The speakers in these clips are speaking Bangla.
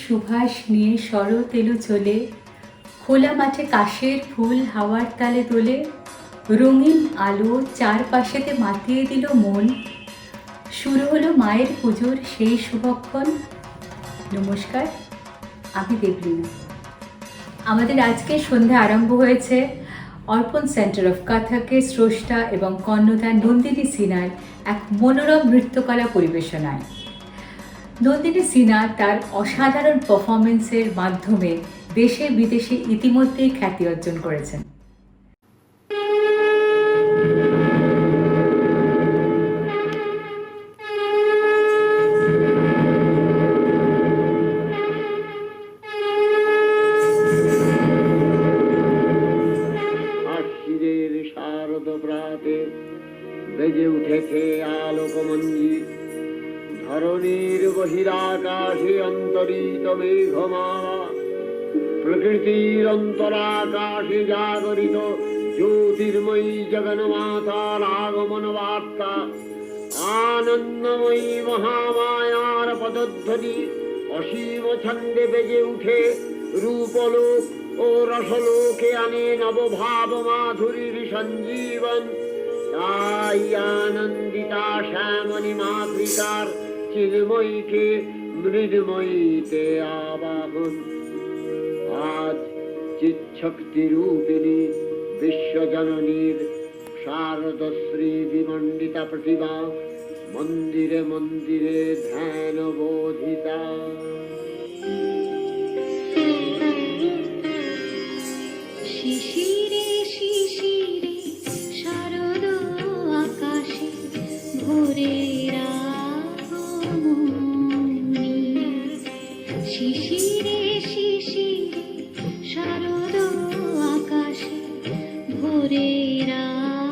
সুভাষ নিয়ে শরৎ এলো চলে, খোলা মাঠে কাশের ফুল হাওয়ার তালে দোলে, রঙিন আলো চারপাশেতে মাতিয়ে দিল মন। শুরু হলো মায়ের পুজোর সেই শুভক্ষণ। নমস্কার, আমি দেবলীনা। আমাদের আজকে সন্ধ্যা আরম্ভ হয়েছে অর্পণ সেন্টার অফ কথকের স্রষ্টা এবং কর্ণধার নন্দিনী সিনহার এক মনোরম নৃত্যকলা পরিবেশনায়। নন্দিনী সিনহা তার অসাধারণ পারফরমেন্সের মাধ্যমে দেশে বিদেশে ইতিমধ্যেই খ্যাতি অর্জন করেছেন। শারদ প্রাতে বেজে উঠেছে আলোকমঞ্জির, ধরণীর বহিরাকাশে অন্তরিত মেঘমালা, প্রকৃতির অন্তরাকাশে জাগরিত জ্যোতির্ময়ী জগন্মাতার আগমন বার্তা, আনন্দময়ী মহামায়ার পদধ্বনি অসীম ছন্দে বেজে উঠে রূপলোক ও রসলোকে আনে নবভাব মাধুরীর সঞ্জীবন। তাই আনন্দিতা শ্যামণী মাতৃকার চিন্ময়ীকে মৃন্ময়ীতে আবাহন। আজ চিৎশক্তি রূপিণী বিশ্বজননীর শারদশ্রী বিমণ্ডিতা প্রতিভা মন্দিরে মন্দিরে ধ্যান বোধিতা। শিশিরে শিশিরে শারদ আকাশে ভোরের আগমনী, শিশিরে শিশিরে শারদ আকাশে ভোরের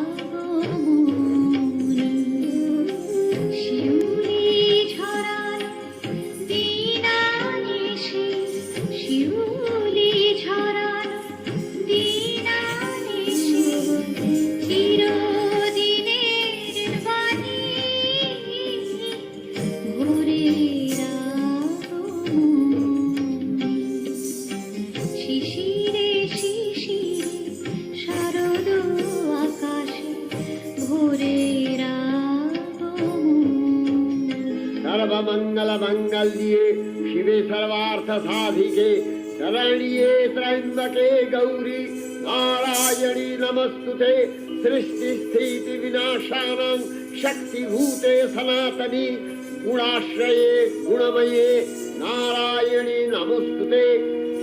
আগমনী, শিউলি ঝরানো দিনানিশি, শিউলি ঝরানো দিনানিশি, চিরদিনের বাণী ভোরের আগমনী, শিশিরে শিশিরে শারদ আকাশে ভোরের আগমনী। सर्वमंगल मंगल्ये शिवे सर्वार्थ साधिके शरण्ये त्र्यंबके गौरी नारायणी नमस्तुते। सृष्टि स्थिति विनाशानां शक्तिभूते सनातनी गुणाश्रये गुणमये नारायणी नमस्तुते।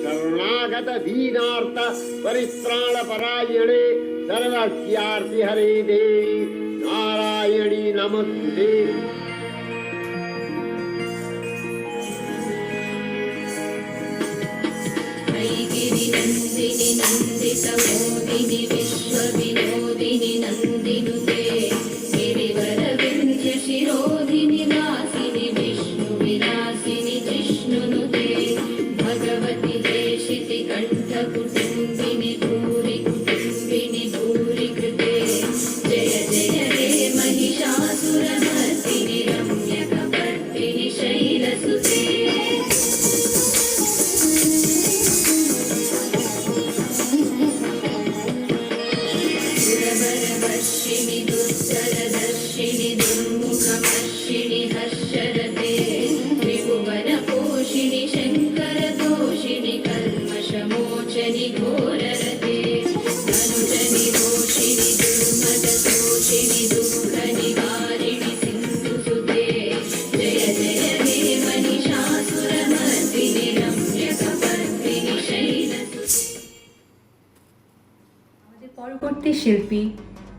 शरणागत दीनार्थ परित्राण परायणे सर्वस्यार्ति हरे देवी नारायणी नमस्तुते। गिरिनन्दिनि नन्दितमोदिनि विश्वविनोदिनि नन्दिनुते, गिरिवरविन्ध्यशिरोधिनि वासिनि विष्णुविलासिनि जिष्णुनुते, भगवति देशिति कण्ठकुटुम्बिनि भूरि कुटुम्बिनि भूरि कृते। जय जय हे महिषासुरमर्दिनि रम्यकपर्दिनि शैलसुते। सुरवरवर्षिणि दुस्सरदर्शिनि दुर्मुखमर्षिणि हर्षरते, त्रिभुवनपोषिणि शङ्करदोषिणि कल्मषमोचनि घोररते, अनुजनि रोषिणि दुर्मदतोषिणि दुःखनिवारिणि सिन्धुसुते। जय जय हे महिषासुरमर्दिनि रम्यकपर्दिनि शैलसुते। আমাদের পরবর্তী শিল্পী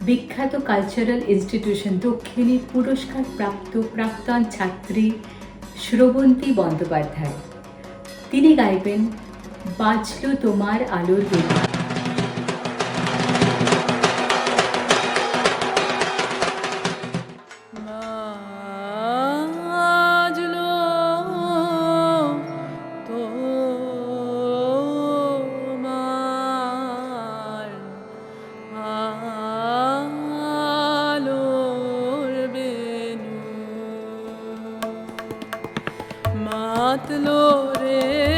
বিখ্যাত কালচারাল ইনস্টিটিউশন দক্ষিণীর পুরস্কার প্রাপ্ত প্রাক্তন ছাত্রী শ্রবন্তী বন্দ্যোপাধ্যায়। তিনি গাইবেন বাজলো তোমার আলোর বেলা। বাজলো তোমার আলোর বেনু, মাতলো রে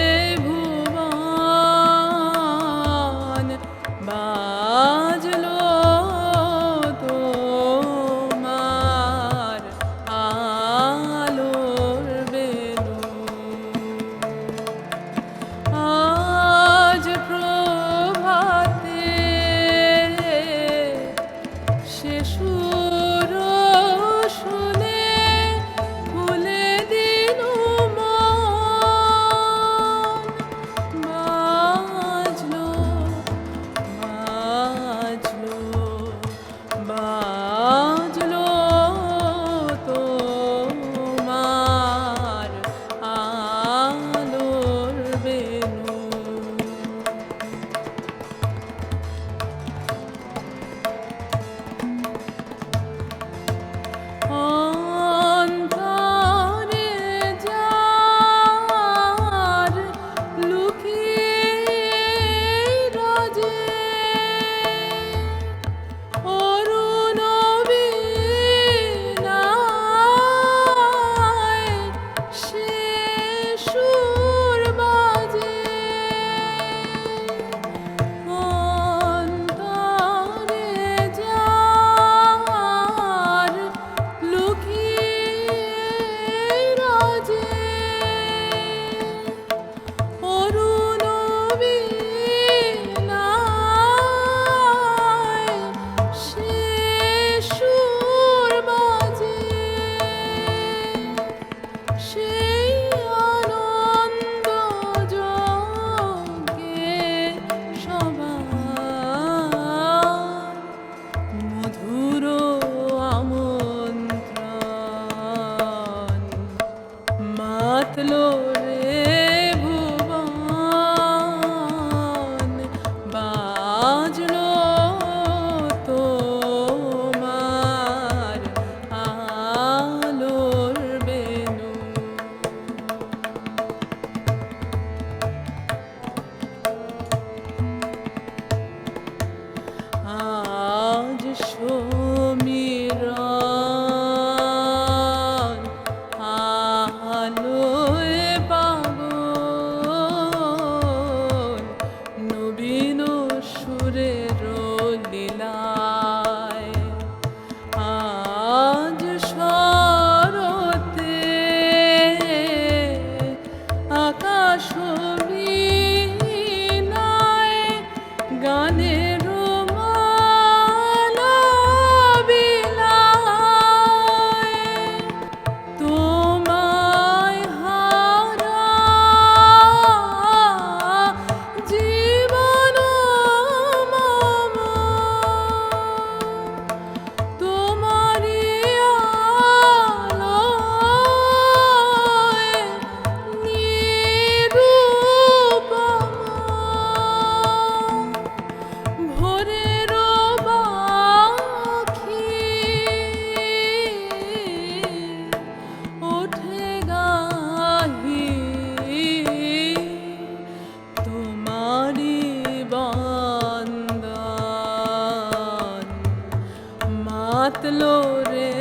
মাতলো রে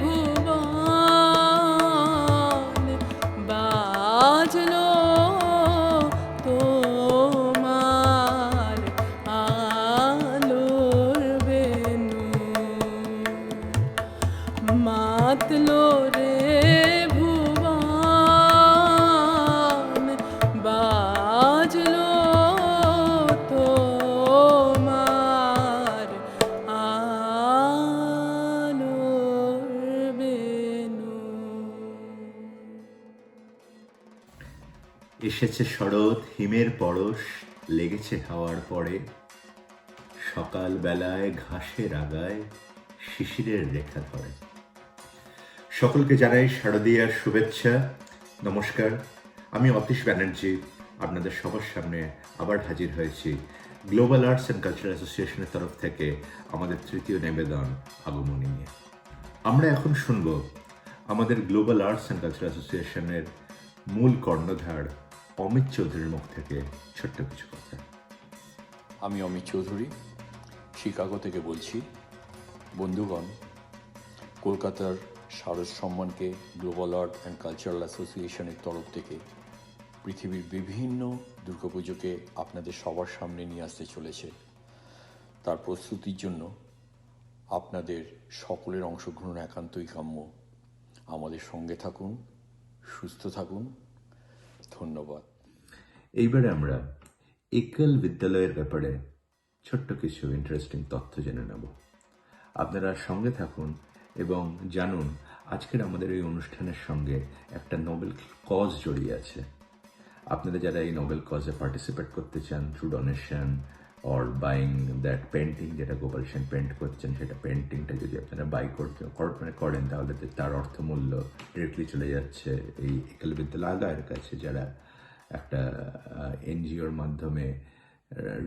ভুবন, বাজলো তোমার আলোর বেনু, মাতলো রে ভুবন, বাজলো তোমার আলোর বেনু। এসেছে শরৎ, হিমের পরশ লেগেছে হাওয়ার পরে, সকাল বেলায় ঘাসের আগায় শিশিরের রেখা ধরে। সকলকে জানাই শারদীয়ার শুভেচ্ছা, নমস্কার। আমি অতীশ ব্যানার্জি, আপনাদের সবার সামনে আবার হাজির হয়েছি গ্লোবাল আর্টস অ্যান্ড কালচার অ্যাসোসিয়েশনের তরফ থেকে আমাদের তৃতীয় নিবেদন আগমনী নিয়ে। আমরা এখন শুনব আমাদের গ্লোবাল আর্টস অ্যান্ড কালচার অ্যাসোসিয়েশনের মূল কর্ণধার অমিত চৌধুরীর মুখ থেকে ছোট্ট কিছু কথা। আমি অমিত চৌধুরী, শিকাগো থেকে বলছি। বন্ধুগণ, কলকাতার শারদ সম্মানকে গ্লোবাল আর্ট অ্যান্ড কালচারাল অ্যাসোসিয়েশনের তরফ থেকে পৃথিবীর বিভিন্ন দুর্গাপুজোকে আপনাদের সবার সামনে নিয়ে আসতে চলেছে। তার প্রস্তুতির জন্য আপনাদের সকলের অংশগ্রহণ একান্তই কাম্য। আমাদের সঙ্গে থাকুন, সুস্থ থাকুন। ধন্যবাদ। এইবারে আমরা একল বিদ্যালয়ের ব্যাপারে ছোট্ট কিছু ইন্টারেস্টিং তথ্য জেনে নেব। আপনারা সঙ্গে থাকুন এবং জানুন আজকের আমাদের এই অনুষ্ঠানের সঙ্গে একটা নোবেল কজ জড়িয়ে আছে। আপনারা যারা এই নোবেল কজে পার্টিসিপেট করতে চান through donation or buying that painting, যেটা গোপাল সেন পেন্ট করছেন, সেটা পেন্টিংটা যদি আপনারা বাই করেন তাহলে তার অর্থমূল্য ডিরেক্টলি চলে যাচ্ছে এই একল বিদ্যালয় আগায়ের কাছে, যারা একটা এনজিওর মাধ্যমে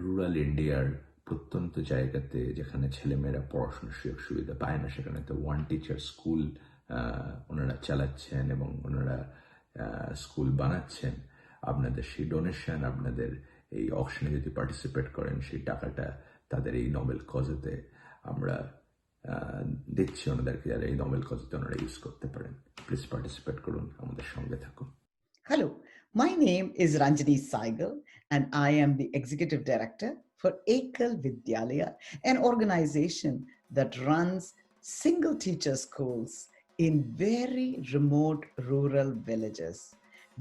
রুরাল ইন্ডিয়ার প্রত্যন্ত জায়গাতে যেখানে ছেলেমেয়েরা পড়াশোনার সুযোগ সুবিধা পায় না, সেখানে তো ওয়ান টিচার স্কুল ওনারা চালাচ্ছেন এবং ওনারা স্কুল বানাচ্ছেন। আপনাদের সেই ডোনেশন, আপনাদের এই অকশনে যদি পার্টিসিপেট করেন, সেই টাকাটা তাদের এই নোবেল কজেতে আমরা দিচ্ছি ওনাদেরকে, যারা এই নোবেল কজেতে ওনারা ইউজ করতে পারেন। প্লিজ পার্টিসিপেট করুন, আমাদের সঙ্গে থাকুন। Hello, my name is Ranjani Saigal, and I am the Executive Director for Ekal Vidyalaya, an organization that runs single teacher schools in very remote rural villages.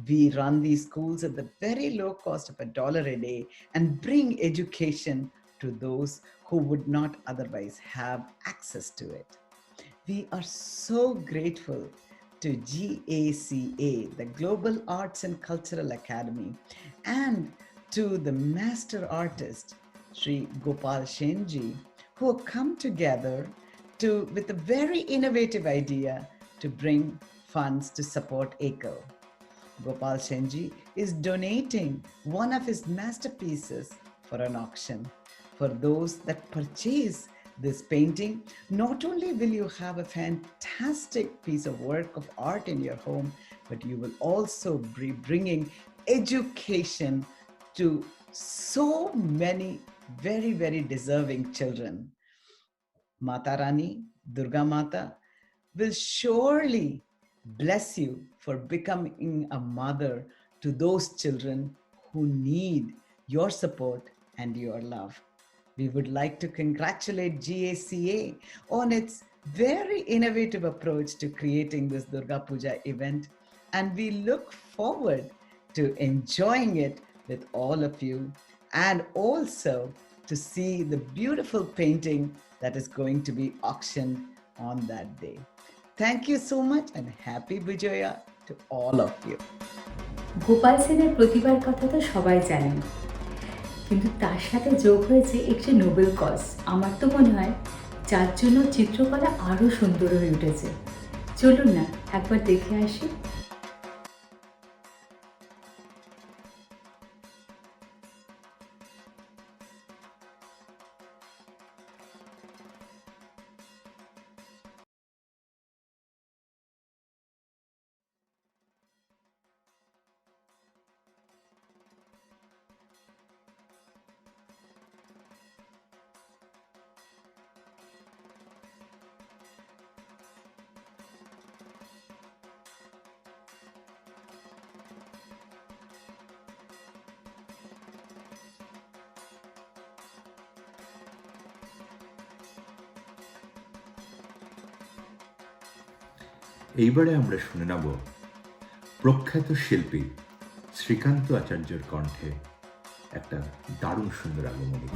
We run these schools at the very low cost of $1 a day and bring education to those who would not otherwise have access to it. We are so grateful to GACA, the Global Arts and Cultural Academy, and to the master artist, Sri Gopal Shenji, who have come together with a very innovative idea to bring funds to support Ekal. Gopal Shenji is donating one of his masterpieces for an auction. For those that purchase this painting, not only will you have a fantastic piece of work of art in your home, but you will also be bringing education to so many very, very deserving children. Mata Rani, Durga Mata, will surely bless you for becoming a mother to those children who need your support and your love. We would like to congratulate GACA on its very innovative approach to creating this Durga Puja event, and we look forward to enjoying it with all of you, and also to see the beautiful painting that is going to be auctioned on that day. Thank you so much and happy Bijoya to all of you. Gopal সেনের প্রতিভার কথা তো সবাই জানেন, কিন্তু তার সাথে যোগ হয়েছে একটি নোবেল কজ। আমার তো মনে হয় যার জন্য চিত্রকলা আরও সুন্দর হয়ে উঠেছে। চলুন না একবার দেখে আসি। এইবারে আমরা শুনে নেব প্রখ্যাত শিল্পী শ্রীকান্ত আচার্যের কণ্ঠে একটা দারুণ সুন্দর আগমনী।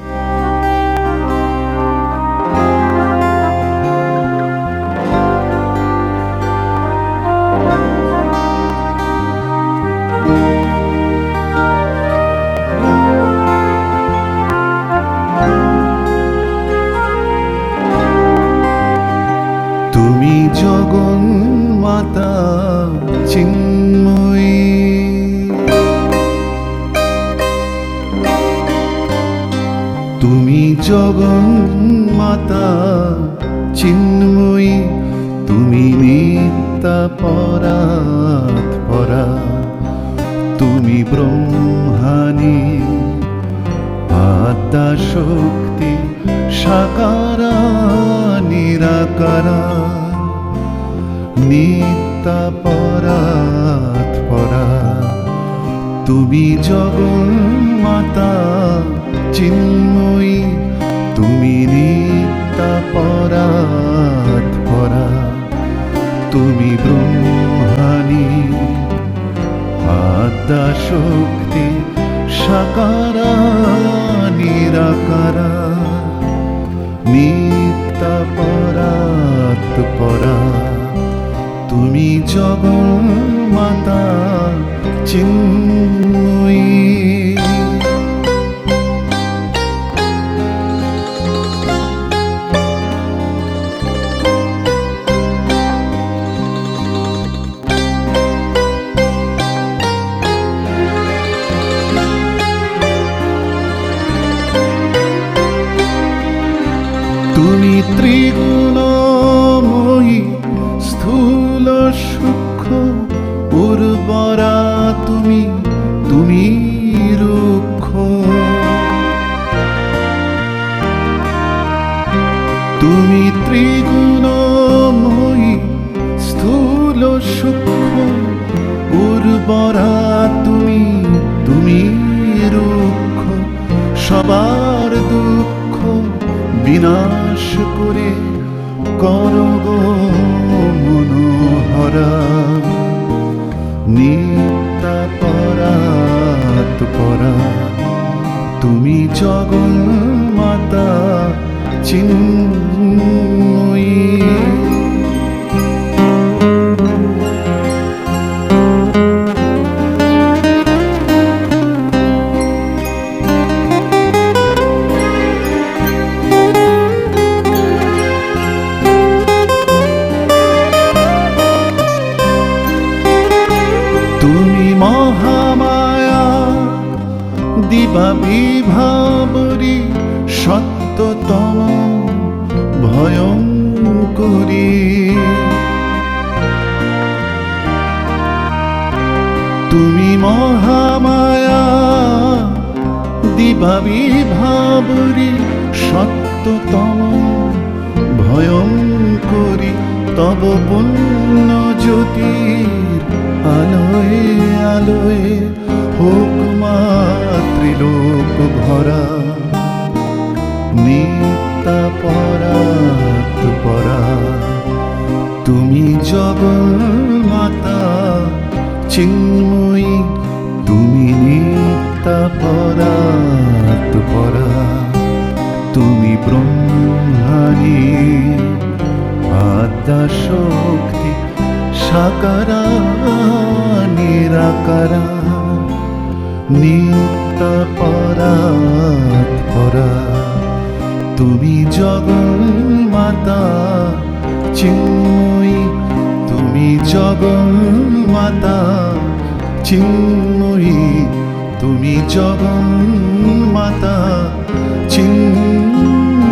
তুমি জগন মাতা চিন্ময়ী, তুমি জগন মাতা চিন্ময়ী, তুমি নিত্যা পরাৎ পরা, তুমি ব্রহ্মাণী আদ্যা শক্তি সাকারা নিরাকারা, নিত্যা পরাৎ পরা, তুমি জগন মাতা চিন্ময়ী, তুমি নিত্যা পরাৎ পরা, তুমি ব্রহ্মাণী আদ্যা শক্তি সাকারা নিরাকারা, নিত্যা পরাৎ পরা, তুমি জগন মাতা চিন্ময়ী। তুমি ত্রিগুণময়ী স্থূল সূক্ষ্ম উর্বরা, তুমি তুমি রুক্ষ, তুমি ত্রিগুণময়ী স্থূল সূক্ষ্ম উর্বরা, তুমি তুমি রুক্ষ, সবার দুঃখ বিনাশ করে করো গো মনোহরা, নিত্যা পরাৎ পরা, তুমি জগন মাতা চিন্ময়ী। তুমি মহামায়া দিবা বিভাবরী, সত্যতম ভয়ঙ্করী, তুমি মহামায়া দিবা বিভাবরী, সত্যতম ভয়ঙ্করী, তব পুণ্য জ্যোতির আলোয় আলোয় হোক মা ত্রিলোক ভরা, নিত্যা পরাৎ পরা, তুমি জগন মাতা চিন্ময়ী, তুমি নিত্যা পরাৎ পরা, তুমি ব্রহ্মাণী আদ্যা শক্তি সাকারা নিরাকারা, নিত্যা পরাৎ পরা, তুমি জগন মাতা চিন্ময়ী, তুমি জগন মাতা চিন্ময়ী, তুমি জগন মাতা চিন্ময়ী।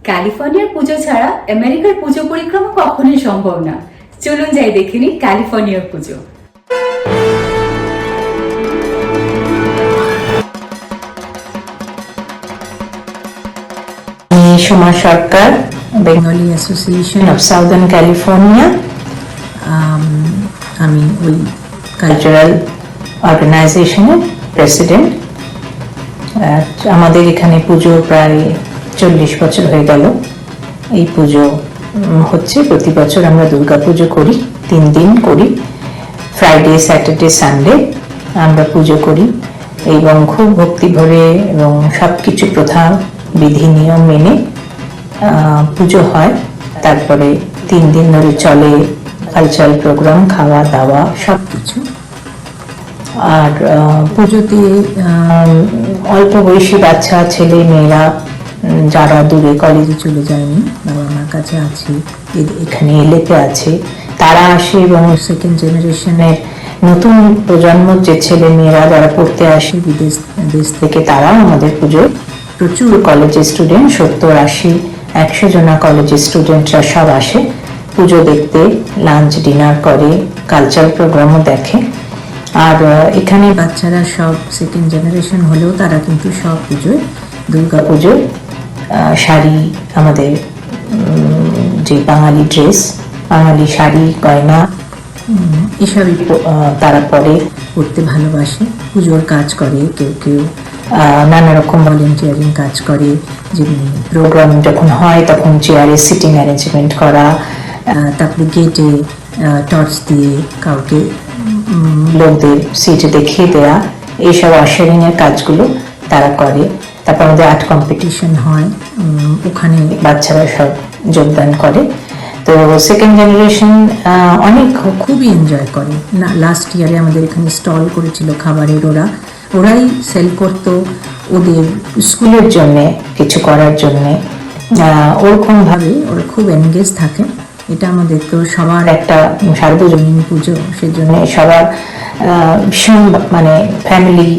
ক্যালিফোর্নিয়ার পুজো ছাড়া আমেরিকার পুজো পরিক্রমা কখনোই সম্ভব না। চলুন যাই দেখে নিই ক্যালিফোর্নিয়ার puja. Soma Sarkar, Bengali association of southern California. আমি ওই কালচারাল অর্গানাইজেশনের প্রেসিডেন্ট। আমাদের এখানে পুজো প্রায় 40 বছর হয়ে গেল এই পুজো হচ্ছে। প্রতি বছর আমরা দুর্গা পুজো করি, 3 দিন করি, ফ্রাইডে, স্যাটারডে, সানডে আমরা পুজো করি এবং খুব ভক্তি ভরে এবং সব কিছু প্রথা বিধি নিয়ম মেনে পুজো হয়। তারপরে 3 দিন ধরে চলে কালচারাল প্রোগ্রাম, খাওয়া দাওয়া সব কিছু। আর পুজোতে অল্প বয়সী বাচ্চা ছেলে মেয়েরা যারা দূরে কলেজে চলে যায়নি, বাবা মার কাছে আছে, এখানে এলেতে আছে, তারা আসে এবং সেকেন্ড জেনারেশনের নতুন প্রজন্মর যে ছেলে মেয়েরা যারা পড়তে আসে দেশ থেকে, তারাও আমাদের পুজোয় প্রচুর কলেজের স্টুডেন্ট, 70-80 100 জনা কলেজের স্টুডেন্টরা সব আসে পুজো দেখতে, লাঞ্চ ডিনার করে, কালচারাল প্রোগ্রামও দেখে। আর এখানে বাচ্চারা সব সেকেন্ড জেনারেশন হলেও তারা কিন্তু সব পুজোয়, দুর্গা পুজোয় শাড়ি, আমাদের যে বাঙালি ড্রেস, বাঙালি শাড়ি গয়না এসবই তারা পড়তে ভালোবাসে। পুজোর কাজ করে, কেউ কেউ নানা রকম ভলেন্টিয়ারিং কাজ করে, যেমনি প্রোগ্রাম যখন হয় তখন চেয়ারে সিটিং অ্যারেঞ্জমেন্ট করা, তারপরে গেটে টর্চ দিয়ে কাউকে লোকদের সিটে দেখিয়ে দেওয়া, এইসব অশারিংয়ের কাজগুলো তারা করে। তারপর আমাদের আর্ট কম্পিটিশন হয়, ওখানে বাচ্চারা সব যোগদান করে। তো সেকেন্ড জেনারেশন অনেক খুবই এনজয় করে। লাস্ট ইয়ারে আমাদের এখানে স্টল করেছিল খাবারের, ওরাই সেল করতো ওদের স্কুলের জন্যে, কিছু করার জন্যে। ওরকমভাবে ওরা খুব এনগেজ থাকে। এটা আমাদের তো সবার একটা সার্বজনীন পুজো, সেজন্য সবার ভীষণ মানে ফ্যামিলি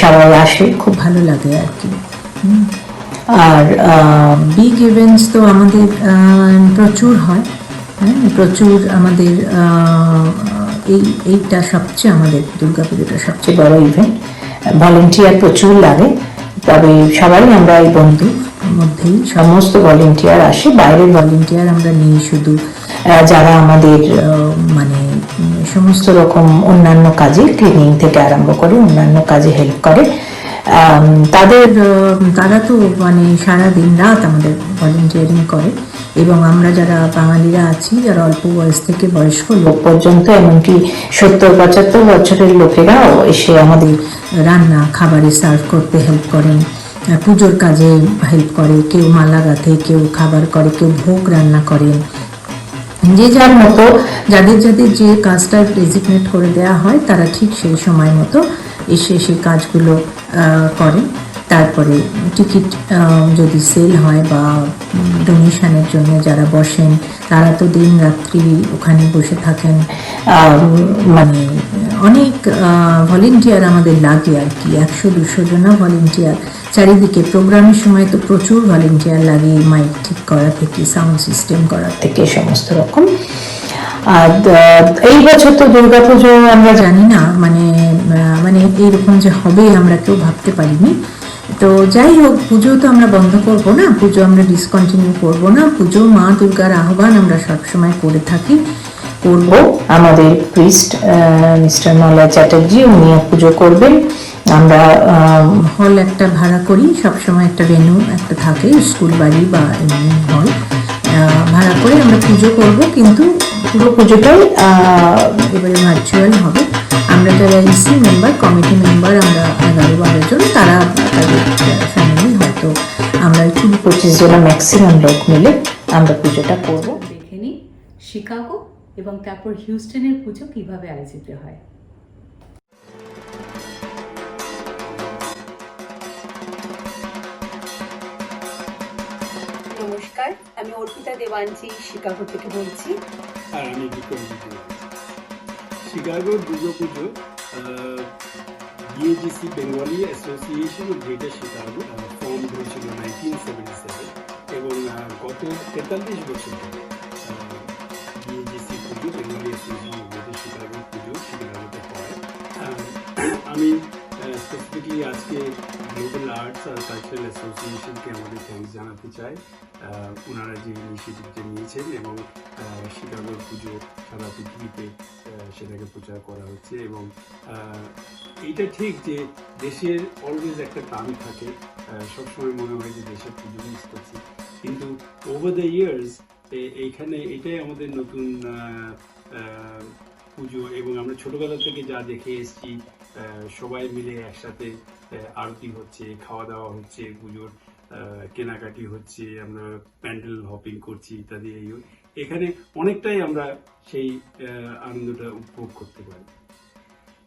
সবাই আসে, খুব ভালো লাগে আর কি। আর বিগ ইভেন্টস তো আমাদের প্রচুর হয়, প্রচুর আমাদের এইটা সবচেয়ে, আমাদের দুর্গাপুজোটা সবচেয়ে বড় ইভেন্ট। ভলেন্টিয়ার প্রচুর লাগে, তবে সবাই আমরা এই বন্ধু মধ্যেই সমস্ত ভলেন্টিয়ার আসে। বাইরের ভলেন্টিয়ার আমরা নিই শুধু যারা আমাদের মানে সমস্ত রকম অন্যান্য কাজে, ক্লিনিং থেকে আরম্ভ করে অন্যান্য কাজে হেল্প করে। তারা তো মানে সারা দিন রাত আমাদের ভলেন্টিয়ারিং করে। এবং আমরা যারা বাঙালিরা আছি, যারা অল্প বয়স থেকে বয়স্ক লোক পর্যন্ত, এমনকি 70-75 বছরের লোকেরাও এসে আমাদের রান্না খাবারে সার্ভ করতে হেল্প করেন, পুজোর কাজে হেল্প করে, কেউ মালা গাঁথে, কেউ খাবার করে, কেউ ভোগ রান্না করেন। যে যার মতো যাদের যাদের যে কাজটা ডেজিগনেট করে দেওয়া হয়, তারা ঠিক সেই সময় মতো এসে সেই কাজগুলো করে। তারপরে টিকিট যদি সেল হয় বা ডোনেশনের জন্য যারা বসেন, তারা তো দিন রাত্রি ওখানে বসে থাকেন। মানে অনেক ভলেন্টিয়ার আমাদের লাগে আর কি, 100-200 জনা ভলেন্টিয়ার চারিদিকে। প্রোগ্রামের সময় তো প্রচুর ভলেন্টিয়ার লাগে, মাইক ঠিক করা থেকে সাউন্ড সিস্টেম করা থেকে সমস্ত রকম। আর এই বছর তো দুর্গাপুজো আমরা জানি না, মানে এইরকম যে হবে আমরা কেউ ভাবতে পারিনি। তো যাই হোক, পুজো তো আমরা বন্ধ করব না, পুজো আমরা ডিসকন্টিনিউ করব না। পুজো মা দুর্গার আহ্বান আমরা সবসময় করে থাকি, করব। আমাদের প্রিস্ট মিস্টার মলয় চ্যাটার্জি, উনিও পুজো করবেন। আমরা হল একটা ভাড়া করি, সবসময় একটা ভেন্যু একটা থাকে, স্কুল বাড়ি বা এমনি হল ভাড়া করে আমরা পুজো করব। কিন্তু পুরো পুজোটাই এবারে ভার্চুয়াল হবে। আমরা যারা ইসি মেম্বার, কমিটি মেম্বার, আমরা 11-12 জন, তারা তাদের ফ্যামিলি, হয়তো আমরা 20-25 জনা ম্যাক্সিমাম লোক মিলে আমরা পুজোটা করব। দেখে নিই শিকাগো এবং তারপর হিউস্টনের পুজো কিভাবে আয়োজিত হয়। নমস্কার, আমি অর্পিতা দেবাঞ্চি শিকাগো থেকে বলছি। আর আমি বিক্রম দেবাঞ্চি। শিকাগোর Durga puja BAGC Bengali association of greater Chicago form হয়েছিল 1977 এবং গত 43 বছর ধরে BAGC puja, Bengali association of greater Chicago puja শিকাগোতে হয়। আমি স্পেসিফিকলি আজকে গ্লোবাল আর্টস আর কালচারাল অ্যাসোসিয়েশনকে আমাদের থ্যাঙ্কস জানাতে চাই। ওনারা যে ইনিশিয়েটিভটা নিয়েছেন এবং শিকাগোর পুজো সারা পৃথিবীতে সেটাকে প্রচার করা হচ্ছে। এবং এইটা ঠিক যে দেশের অলওয়েজ একটা টান থাকে, সবসময় মনে হয় যে দেশের পুজো মিস করছি, কিন্তু ওভার দ্য ইয়ার্স এইখানে এটাই আমাদের নতুন পুজো। এবং আমরা ছোটবেলা থেকে যা দেখে এসেছি, সবাই মিলে একসাথে আরতি হচ্ছে, খাওয়া দাওয়া হচ্ছে, পুজোর কেনাকাটি হচ্ছে, আমরা প্যান্ডেল হপিং করছি ইত্যাদি। এখানে অনেকটাই আমরা সেই আনন্দটা উপভোগ করতে পারি।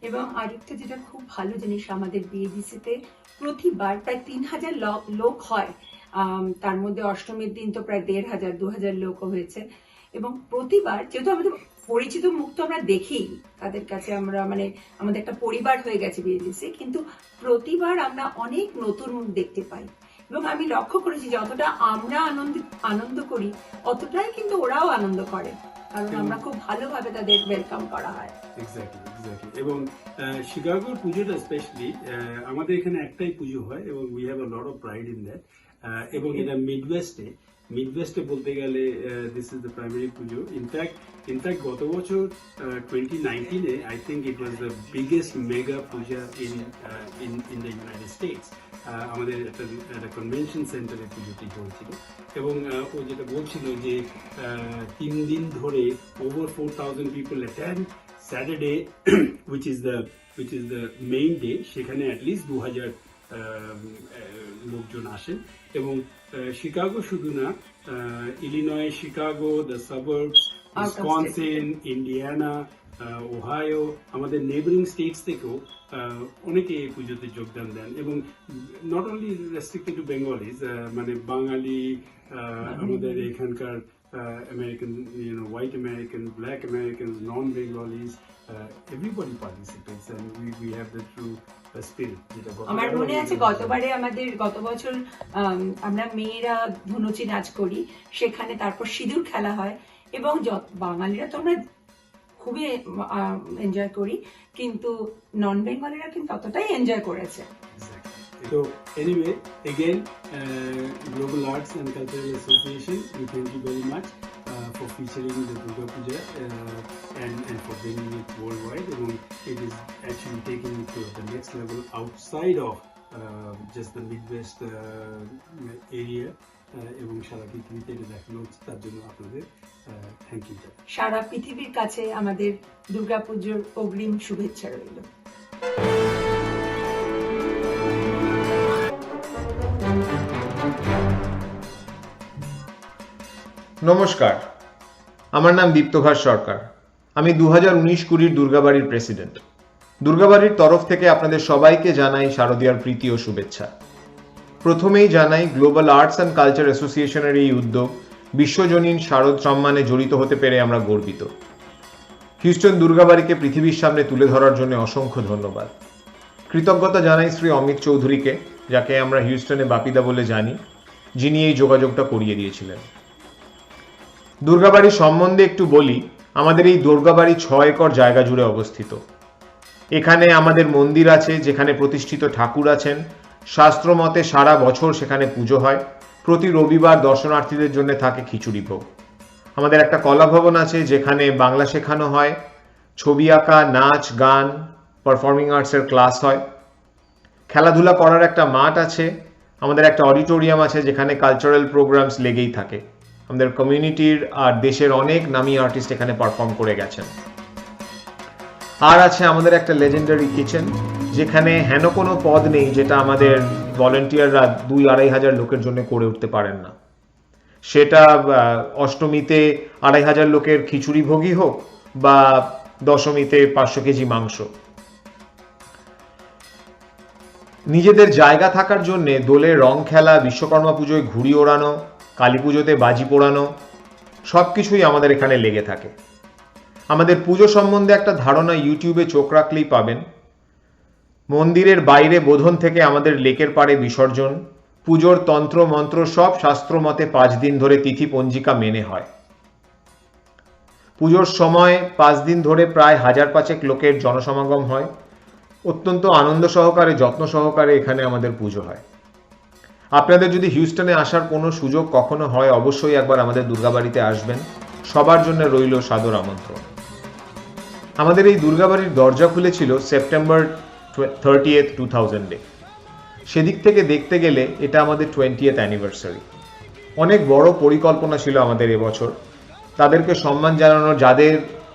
এবং আরেকটা যেটা খুব ভালো জিনিস, আমাদের বিএডিসিতে প্রতিবার প্রায় 3000 লোক হয়। তার মধ্যে অষ্টমীর দিন তো প্রায় 1500 2000 লোকও হয়েছে। এবং প্রতিবার যেহেতু আমাদের পরিচিত মুখ তো আমরা দেখি, তাদের কাছে আমরা মানে আমাদের একটা পরিবার হয়ে গেছে বিএডিসি, কিন্তু প্রতিবার আমরা অনেক নতুন মুখ দেখতে পাই। এবং আমি লক্ষ্য করেছি যতটা আমরা আনন্দ করি, অতটাই কিন্তু ওরাও আনন্দ করে, কারণ আমরা খুব ভালোভাবে তাদের ওয়েলকাম করা হয়। এক্স্যাক্টলি। এবং শিকাগোর পুজোটা স্পেশালি আমাদের এখানে একটাই পুজো হয় এবং we have a lot of pride in that. এবং এটা মিডওয়েস্টে বলতে গেলে this is the primary puja. In fact গত বছর 2019-এ I think it was the biggest mega puja in the United States. আমাদের একটা কনভেনশন সেন্টারে পুজোটি হয়েছিল। এবং ও যেটা বলছিল যে 3 দিন ধরে over 4000 people attend. Saturday which is the main day, সেখানে অ্যাটলিস্ট 2000 লোকজন আসেন। এবং শিকাগো শুধু না, Illinois, Chicago, the suburbs, Wisconsin, Indiana, Ohio, আমাদের নেবারিং স্টেটস থেকেও অনেকে এই পুজোতে যোগদান দেন। এবং not only restricted to Bengalis, মানে বাঙালি, আমাদের এখানকার American, white American, black Americans, non-Bengalis, everybody participates, and we have the true spirit. আমার মনে আছে গত বছর আমরা মেয়েরা ধুনুচি নাচ করি, সেখানে তারপর সিঁদুর খেলা হয়। এবং বাঙালিরা তো আমরা খুবই এনজয় করি, কিন্তু নন বেঙ্গলিরা কিন্তু ততটাই এনজয় করেছে। So anyway, again, Global Arts and Cultural Association, we thank you very much for featuring the Durga Puja and for bringing it worldwide. And it is actually taking it to the next level outside of just the Midwest area. এবং সারা পৃথিবীতে এটা দেখানো হচ্ছে, তার জন্য আপনাদের থ্যাংক ইউ। সারা পৃথিবীর কাছে আমাদের দুর্গাপুজোর অগ্রিম শুভেচ্ছা রইল। নমস্কার, আমার নাম দীপ্তভাস সরকার। আমি 2019-20 দুর্গাবাড়ির প্রেসিডেন্ট। দুর্গাবাড়ির তরফ থেকে আপনাদের সবাইকে জানাই শারদীয়ার প্রীতি ও শুভেচ্ছা। প্রথমেই জানাই গ্লোবাল আর্টস অ্যান্ড কালচার অ্যাসোসিয়েশনের এই উদ্যোগ বিশ্বজনীন শারদ সম্মানে জড়িত হতে পেরে আমরা গর্বিত। হিউস্টন দুর্গাবাড়িকে পৃথিবীর সামনে তুলে ধরার জন্য অসংখ্য ধন্যবাদ। কৃতজ্ঞতা জানাই শ্রী অমিত চৌধুরীকে, যাকে আমরা হিউস্টনে বাপিদা বলে জানি, যিনি এই যোগাযোগটা করিয়ে দিয়েছিলেন। দুর্গাবাড়ি সম্বন্ধে একটু বলি। আমাদের এই দুর্গাবাড়ি 6 একর জায়গা জুড়ে অবস্থিত। এখানে আমাদের মন্দির আছে, যেখানে প্রতিষ্ঠিত ঠাকুর আছেন। শাস্ত্রমতে সারা বছর সেখানে পুজো হয়। প্রতি রবিবার দর্শনার্থীদের জন্য থাকে খিচুড়ি ভোগ। আমাদের একটা কলা ভবন আছে, যেখানে বাংলা শেখানো হয়, ছবি আঁকা, নাচ, গান, পারফর্মিং আর্টসের ক্লাস হয়। খেলাধুলা করার একটা মাঠ আছে। আমাদের একটা অডিটোরিয়াম আছে, যেখানে কালচারাল প্রোগ্রামস লেগেই থাকে। আমাদের কমিউনিটির আর দেশের অনেক নামী আর্টিস্ট এখানে পারফর্ম করে গেছেন। আর আছে আমাদের একটা লেজেন্ডারি কিচেন, যেখানে হেন কোনো পদ নেই যেটা আমাদের ভলেন্টিয়াররা 2-2.5 হাজার লোকের জন্য করে উঠতে পারেন না। সেটা অষ্টমীতে 2.5 হাজার লোকের খিচুড়ি ভোগই হোক বা দশমীতে 500 কেজি মাংস। নিজেদের জায়গা থাকার জন্য দোলে রং খেলা, বিশ্বকর্মা পুজোয় ঘুড়ি ওড়ানো, কালী পুজোতে বাজি পোড়ানো, সবকিছুই আমাদের এখানে লেগে থাকে। আমাদের পুজো সম্বন্ধে একটা ধারণা ইউটিউবে চোখ রাখলেই পাবেন। মন্দিরের বাইরে বোধন থেকে আমাদের লেকের পাড়ে বিসর্জন। পুজোর তন্ত্র মন্ত্র সব শাস্ত্র মতে 5 দিন ধরে তিথি পঞ্জিকা মেনে হয়। পুজোর সময় 5 দিন ধরে প্রায় 1000-5 লোকের জনসমাগম হয়। অত্যন্ত আনন্দ সহকারে, যত্ন সহকারে এখানে আমাদের পুজো হয়। আপনাদের যদি হিউস্টনে আসার কোনো সুযোগ কখনো হয়, অবশ্যই একবার আমাদের দুর্গাবাড়িতে আসবেন। সবার জন্য রইল সাদর আমন্ত্রণ। আমাদের এই দুর্গাবাড়ির দরজা খুলেছিল সেপ্টেম্বর 30, 2000-এ। সেদিক থেকে দেখতে গেলে এটা আমাদের 20th অ্যানিভার্সারি। অনেক বড় পরিকল্পনা ছিল আমাদের এবছর, তাদেরকে সম্মান জানানোর,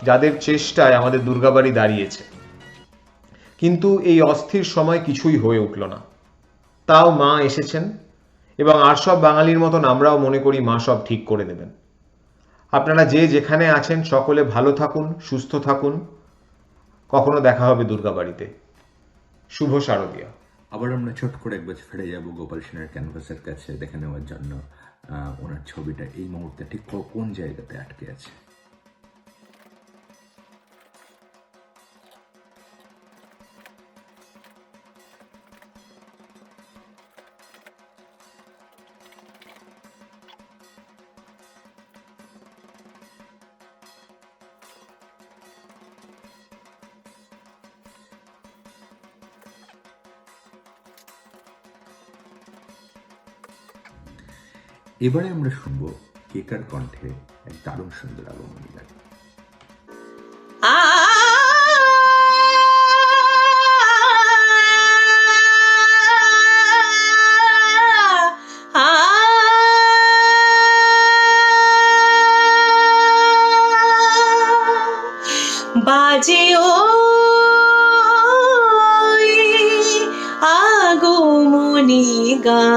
যাদের চেষ্টায় আমাদের দুর্গাবাড়ি দাঁড়িয়েছে। কিন্তু এই অস্থির সময় কিছুই হয়ে উঠল না। তাও মা এসেছেন, এবং আর সব বাঙালির মতন আমরাও মনে করি মা সব ঠিক করে দেবেন। আপনারা যে যেখানে আছেন সকলে ভালো থাকুন, সুস্থ থাকুন। কখনো দেখা হবে দুর্গাবাড়িতে। শুভ শারদীয়া। আবার আমরা ছোট করে একবার ফিরে যাব গোপাল সেনের ক্যানভাসের কাছে দেখে নেওয়ার জন্য ওনার ছবিটা এই মুহূর্তে ঠিক কোন জায়গাতে আটকে আছে। এবারে আমরা শুনব কেকার কণ্ঠে এক দারুণ সুন্দর আগমনী গান। বাজে ও আগমনী গান,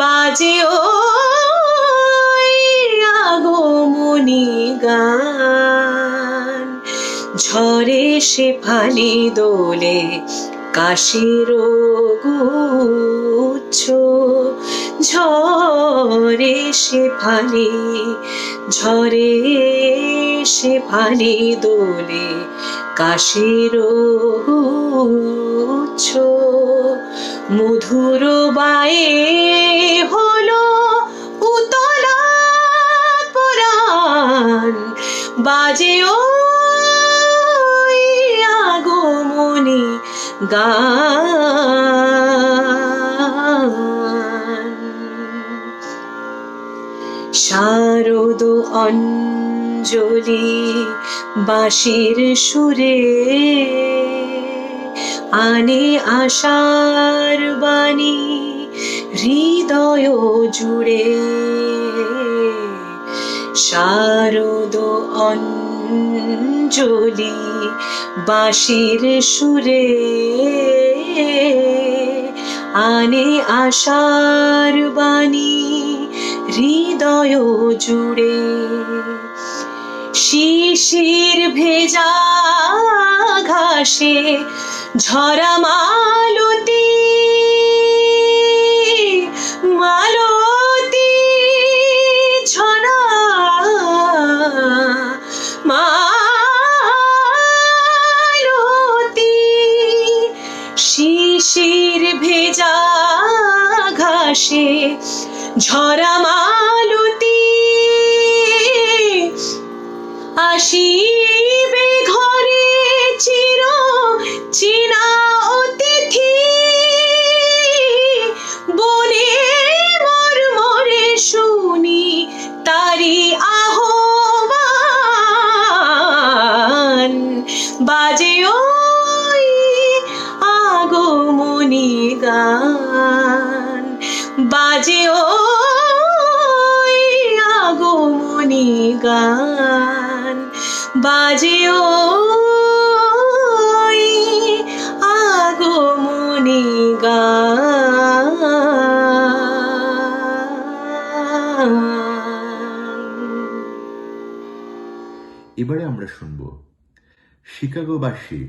বাজে ও আগমনী গান, ঝরে সে ফালি দোলে কাশের গুচ্ছ, ঝরে সে ফালি, ঝরে সে ফালি দোলে কাশের গুচ্ছ, মধুর বায়ে হলো উতলা পরাণ, বাজে ও আগমনী গান। শারদ অঞ্জলি বাঁশির সুরে আনে আশার বাণী হৃদয় জুড়ে, শারদ অঞ্জলি বাঁশির সুরে আনে আশার বাণী হৃদয় জুড়ে, শিশির ভেজা ঘাসে ঝরা মালতী, মালতী ঝরা মালতী, শিশির ভেজা ঘাসে ঝরা মালতী, আসিবে ঘরে চির চেনা অতিথি, বনে মর্মরে শুনি তারি আহ্বান, বাজে ওই আগমনী গান, বাজে ওই আগমনী গান, বাজে ওই আগমনী গান। এবারে আমরা শুনব শিকাগোবাসী,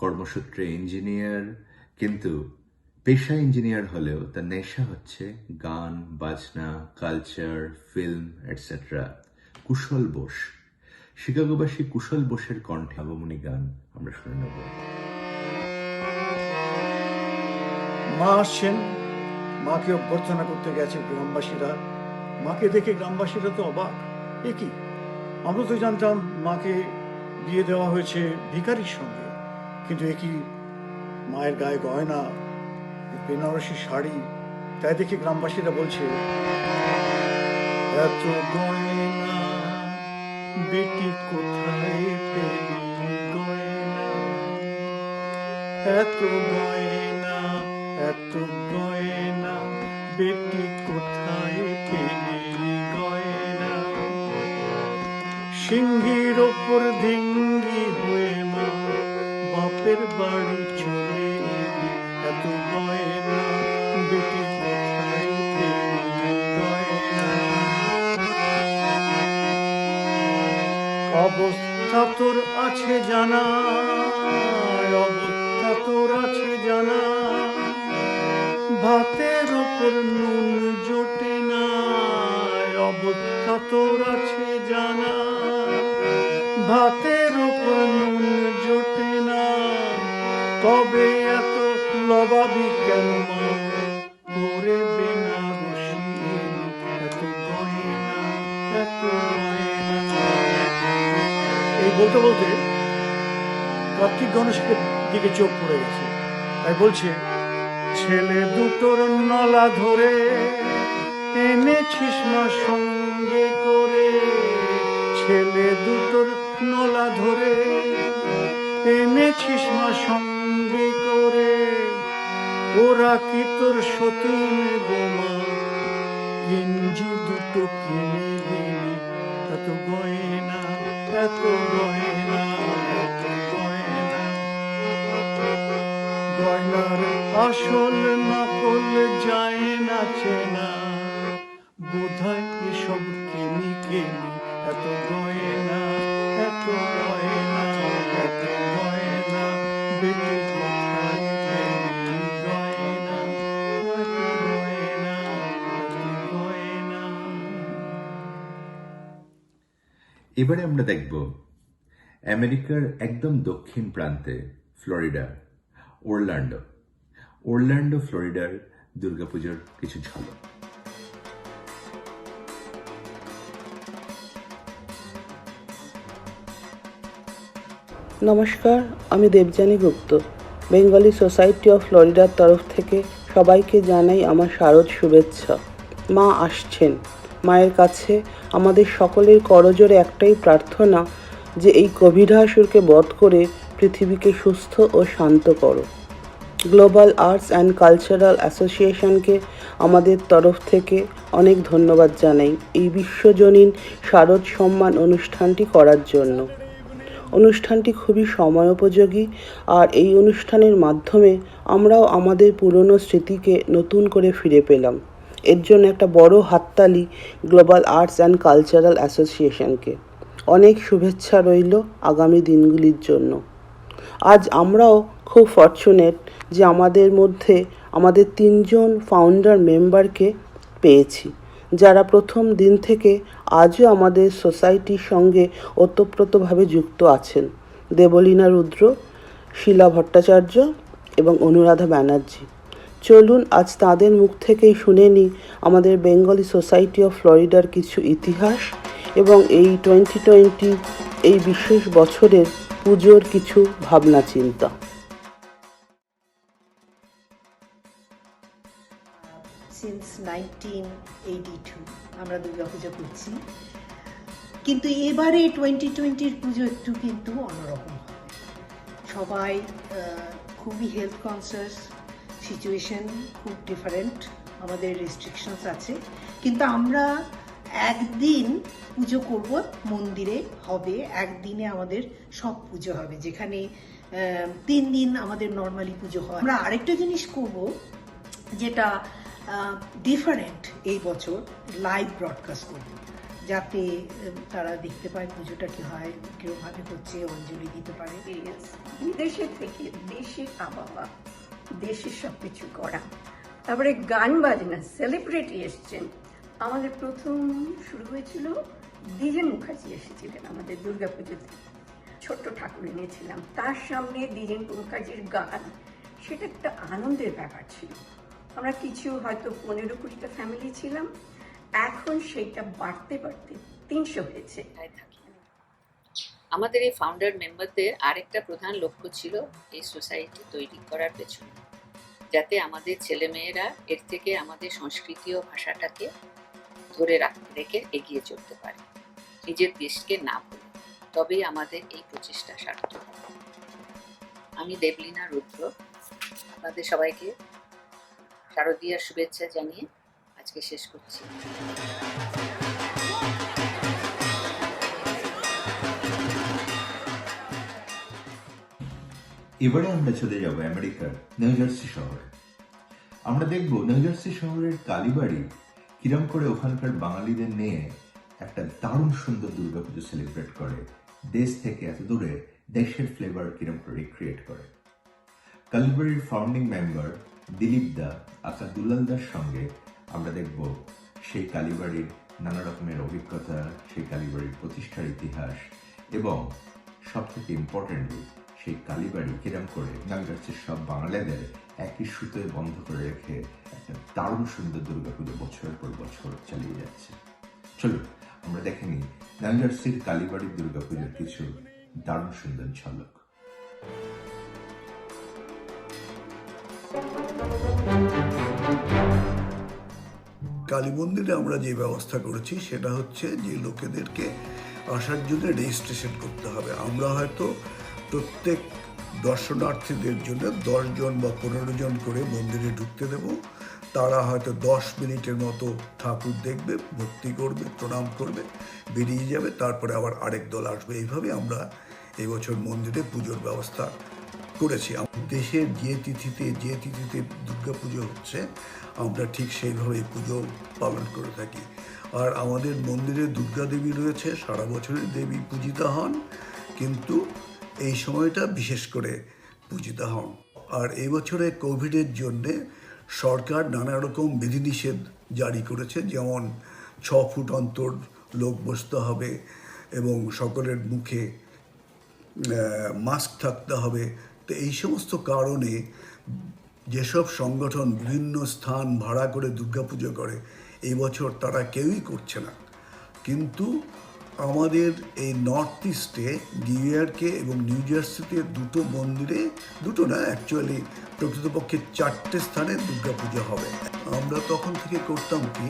কর্মসূত্রে ইঞ্জিনিয়ার, কিন্তু পেশা ইঞ্জিনিয়ার হলেও তার নেশা হচ্ছে গান বাজনা, কালচার, ফিল্ম এটসেট্রা, কুশল বোস। শিকাগোবাসী কুশল বোসের কণ্ঠে আগমনী গান আমরা শুনে নেব। মা আসছেন, মাকে অভ্যর্থনা করতে গেছে গ্রামবাসীরা। মাকে দেখে গ্রামবাসীরা তো অবাক, এ কি, আমরা তো জানতাম মাকে বিয়ে দেওয়া হয়েছে ভিখারির সঙ্গে, কিন্তু এ কি মায়ের গায়ে গয়না, বেনারসি শাড়ি, তাই দেখে গ্রামবাসীরা বলছে, এত গয়না বেটি কোথায় পেলি গয়না, এত গয়না, এত গয়না বেটি কোথায় পেলি গয়না, সিংহীর ওপর ডিঙ্গি হয়ে মা বাপের বাড়ি চলে এলি, এত গয়না বেটি কোথায় পেলি গয়না। অবস্থা তোর আছে জানা, অবস্থা তোর আছে জানা, ভাতের ওপর নুন জোটে না, অবস্থা তোর আছে জানা, ভাতের ওপর নুন জোটে না, তবে এত লবাবি কেন মা করে বেনারসি এলি, এত গয়না, এত গয়না। এই বলতে বলতে কার্তিক গণেশের দিকে চোখ পড়ে গেছে, তাই বলছে, ছেলে দুটোর নলা ধরে এনেছিস মা সঙ্গে করে, ছেলে দুটোর নলা ধরে এনেছিস মা সঙ্গে করে, ওরা কি তোর সতীন গোমা গেঞ্জি দুটো কিনে দিলি, এত গয়না, এত গয়না, এত গয়না। গয়নার আসল নকল যায় না চেনা, বোধহয় এসব কিনি কিনি, এত গয়না, এত গয়না, এত গয়না বেটি কোথায় পেলি গয়না, এত গয়না, এত গয়না। এবারে আমরা দেখব আমেরিকার একদম দক্ষিণ প্রান্তে ফ্লোরিডা, ওরল্যান্ডো ফ্লোরিডার দুর্গাপুজোর কিছু ঝলক। নমস্কার, আমি দেবযানী গুপ্ত, বেঙ্গলি সোসাইটি অফ ফ্লোরিডার তরফ থেকে সবাইকে জানাই আমার শারদ শুভেচ্ছা। মা আসছেন, মায়ের কাছে আমাদের সকলের করজোড়ে একটাই প্রার্থনা যে এই কোভিডাসুরকে বধ করে পৃথিবীকে সুস্থ ও শান্ত করো। গ্লোবাল আর্টস অ্যান্ড কালচারাল অ্যাসোসিয়েশনকে আমাদের তরফ থেকে অনেক ধন্যবাদ জানাই এই বিশ্বজনীন শারদ সম্মান অনুষ্ঠানটি করার জন্য। অনুষ্ঠানটি খুবই সময়োপযোগী, আর এই অনুষ্ঠানের মাধ্যমে আমরাও আমাদের পুরনো স্মৃতিকে নতুন করে ফিরে পেলাম। এর জন্য একটা বড় হাততালি গ্লোবাল আর্টস অ্যান্ড কালচারাল অ্যাসোসিয়েশনকে। অনেক শুভেচ্ছা রইল আগামী দিনগুলির জন্য। আজ আমরাও খুব ফরচুনেট যে আমাদের মধ্যে আমাদের 3 জন ফাউন্ডার মেম্বারকে পেয়েছি, যারা প্রথম দিন থেকে আজও আমাদের সোসাইটির সঙ্গে ওতপ্রোতভাবে যুক্ত আছেন। দেবলীনা রুদ্র, শিলা ভট্টাচার্য এবং অনুরাধা ব্যানার্জি। চলুন আজ তাদের মুখ থেকেই শুনে নিই আমাদের বেঙ্গলি সোসাইটি অফ ফ্লোরিডার কিছু ইতিহাস এবং এই 2020 এই বিশেষ বছরের পুজোর কিছু ভাবনা চিন্তা। সিন্স 1982 আমরা দুর্গাপুজো করছি, কিন্তু এবারে 2020 পুজো একটু কিন্তু অন্যরকম হবে। সবাই খুবই হেলথ কনসিয়াস, সিচুয়েশন খুব ডিফারেন্ট, আমাদের রেস্ট্রিকশনস আছে, কিন্তু আমরা একদিন পুজো করব, মন্দিরে হবে, একদিনে আমাদের সব পুজো হবে, যেখানে 3 দিন আমাদের নর্মালি পুজো হয়। আমরা আরেকটা জিনিস করব যেটা ডিফারেন্ট, এই বছর লাইভ ব্রডকাস্ট করব, যাতে তারা দেখতে পায় পুজোটা কি হয়, কিরকমভাবে হচ্ছে, অঞ্জলি দিতে পারে। বিদেশে থেকে দেশের আবহাওয়া, দেশের সব কিছু করা, তারপরে গান বাজনা, সেলিব্রিটি এসছেন। আমাদের প্রথম শুরু হয়েছিল, দ্বিজেন মুখার্জি এসেছিলেন আমাদের দুর্গাপুজোতে, ছোট্ট ঠাকুর এনেছিলাম, তার সামনে দ্বিজেন মুখার্জির গান, সেটা একটা আনন্দের ব্যাপার ছিল। আমরা কিছু হয়তো 15-20টা ফ্যামিলি ছিলাম, এখন সেটা বাড়তে বাড়তে 300 হয়েছে। আমাদের এই ফাউন্ডার মেম্বারদের আরেকটা প্রধান লক্ষ্য ছিল এই সোসাইটি তৈরি করার পেছনে, যাতে আমাদের ছেলেমেয়েরা এর থেকে আমাদের সংস্কৃতি ও ভাষাটাকে ধরে রেখে এগিয়ে চলতে পারে, নিজের দেশকে না ভুলে। তবেই আমাদের এই প্রচেষ্টা সার্থক হবে। আমি দেবলীনা রুদ্র আপনাদের সবাইকে শারদীয়ার শুভেচ্ছা জানিয়ে আজকে শেষ করছি। এবারে আমরা চলে যাব আমেরিকার নিউ জার্সি শহরে। আমরা দেখব নিউ জার্সি শহরের কালীবাড়ি কিরম করে ওখানকার বাঙালিদের নিয়ে একটা দারুণ সুন্দর দুর্গাপুজো সেলিব্রেট করে, দেশ থেকে এত দূরে দেশের ফ্লেভার কিরম করে রিক্রিয়েট করে। কালীবাড়ির ফাউন্ডিং মেম্বার দিলীপ দা আকা দুলাল দার সঙ্গে আমরা দেখব সেই কালীবাড়ির নানা রকমের অভিজ্ঞতা, সেই কালীবাড়ির প্রতিষ্ঠার ইতিহাস এবং সবথেকে ইম্পর্টেন্টলি সেই কালীবাড়ি কিরম করে নিউ জার্সির সব বাঙালিদের একই সুতোয় বন্ধ করে রেখে একটা দারুণ সুন্দর দুর্গাপুজো বছরের পর বছর চালিয়ে যাচ্ছে। চলুন আমরা দেখে নিই নিউ জার্সির কালীবাড়ির দুর্গাপুজোর কিছু দারুণ সুন্দর ঝলক। কালী মন্দিরে আমরা যে ব্যবস্থা করেছি সেটা হচ্ছে যে লোকেদেরকে আসার জন্য রেজিস্ট্রেশন করতে হবে। আমরা হয়তো প্রত্যেক দর্শনার্থীদের জন্য 10 জন বা 15 জন করে মন্দিরে ঢুকতে দেব। তারা হয়তো 10 মিনিটের মতো ঠাকুর দেখবে, ভক্তি করবে, প্রণাম করবে, বেরিয়ে যাবে, তারপরে আবার আরেক দল আসবে। এইভাবে আমরা এবছর মন্দিরে পুজোর ব্যবস্থা করেছি। দেশের যে তিথিতে দুর্গাপুজো হচ্ছে আমরা ঠিক সেইভাবেই পুজো পালন করে থাকি। আর আমাদের মন্দিরে দুর্গা দেবী রয়েছে, সারা বছরের দেবী পূজিতা হন, কিন্তু এই সময়টা বিশেষ করে পূজিতা হন। আর এই বছরে কোভিডের জন্যে সরকার নানা রকম বিধিনিষেধ জারি করেছে, যেমন 6 ফুট অন্তর লোক বসতে হবে এবং সকলের মুখে মাস্ক থাকতে হবে। তো এই সমস্ত কারণে যেসব সংগঠন বিভিন্ন স্থান ভাড়া করে দুর্গাপুজো করে এই বছর তারা কেউই করছে না। কিন্তু আমাদের এই নর্থ ইস্টে নিউ ইয়র্কে এবং নিউ জার্সিতে দুটো মন্দিরে, দুটো না অ্যাকচুয়ালি প্রকৃতপক্ষে 4টে স্থানে দুর্গাপুজো হবে। আমরা তখন থেকে করতাম কি,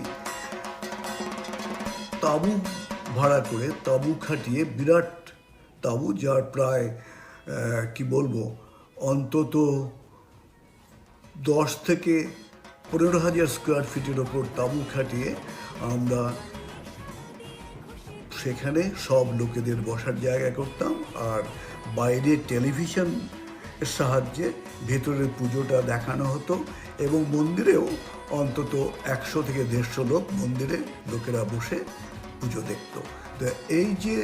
তাঁবু ভাড়া করে, তাঁবু খাটিয়ে, বিরাট তাঁবু যার প্রায় কি বলবো অন্তত 10 থেকে 15,000 স্কোয়ার ফিটের ওপর তাঁবু খাটিয়ে আমরা সেখানে সব লোকেদের বসার জায়গা করতাম। আর বাইরে টেলিভিশনের সাহায্যে ভেতরের পুজোটা দেখানো হতো এবং মন্দিরেও অন্তত 100 থেকে 150 লোক মন্দিরে লোকেরা বসে পুজো দেখত। তো এই যে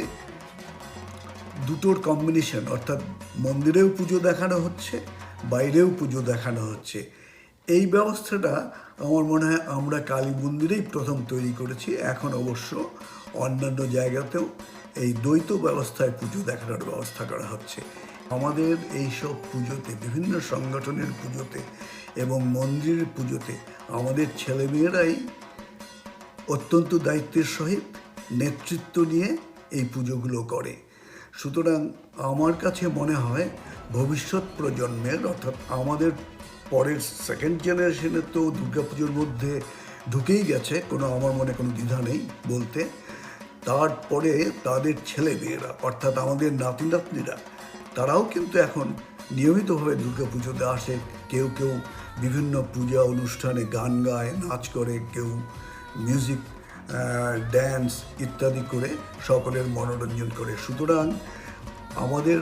দুটোর কম্বিনেশন, অর্থাৎ মন্দিরেও পুজো দেখানো হচ্ছে, বাইরেও পুজো দেখানো হচ্ছে, এই ব্যবস্থাটা আমার মনে হয় আমরা কালী মন্দিরেই প্রথম তৈরি করেছি। এখন অবশ্য অন্যান্য জায়গাতেও এই দ্বৈত ব্যবস্থায় পুজো দেখানোর ব্যবস্থা করা হচ্ছে। আমাদের এইসব পুজোতে, বিভিন্ন সংগঠনের পুজোতে এবং মন্দিরের পুজোতে আমাদের ছেলেমেয়েরাই অত্যন্ত দায়িত্বের সহিত নেতৃত্ব নিয়ে এই পুজোগুলো করে। সুতরাং আমার কাছে মনে হয় ভবিষ্যৎ প্রজন্মের, অর্থাৎ আমাদের পরের সেকেন্ড জেনারেশনের তো দুর্গাপুজোর মধ্যে ঢুকেই গেছে, আমার মনে কোনো দ্বিধা নেই বলতে। তারপরে তাদের ছেলেমেয়েরা, অর্থাৎ আমাদের নাতি নাতনিরা, তারাও কিন্তু এখন নিয়মিতভাবে দুর্গাপুজোতে আসে। কেউ কেউ বিভিন্ন পূজা অনুষ্ঠানে গান গায়, নাচ করে, কেউ মিউজিক, ড্যান্স ইত্যাদি করে সকলের মনোরঞ্জন করে। সুতরাং আমাদের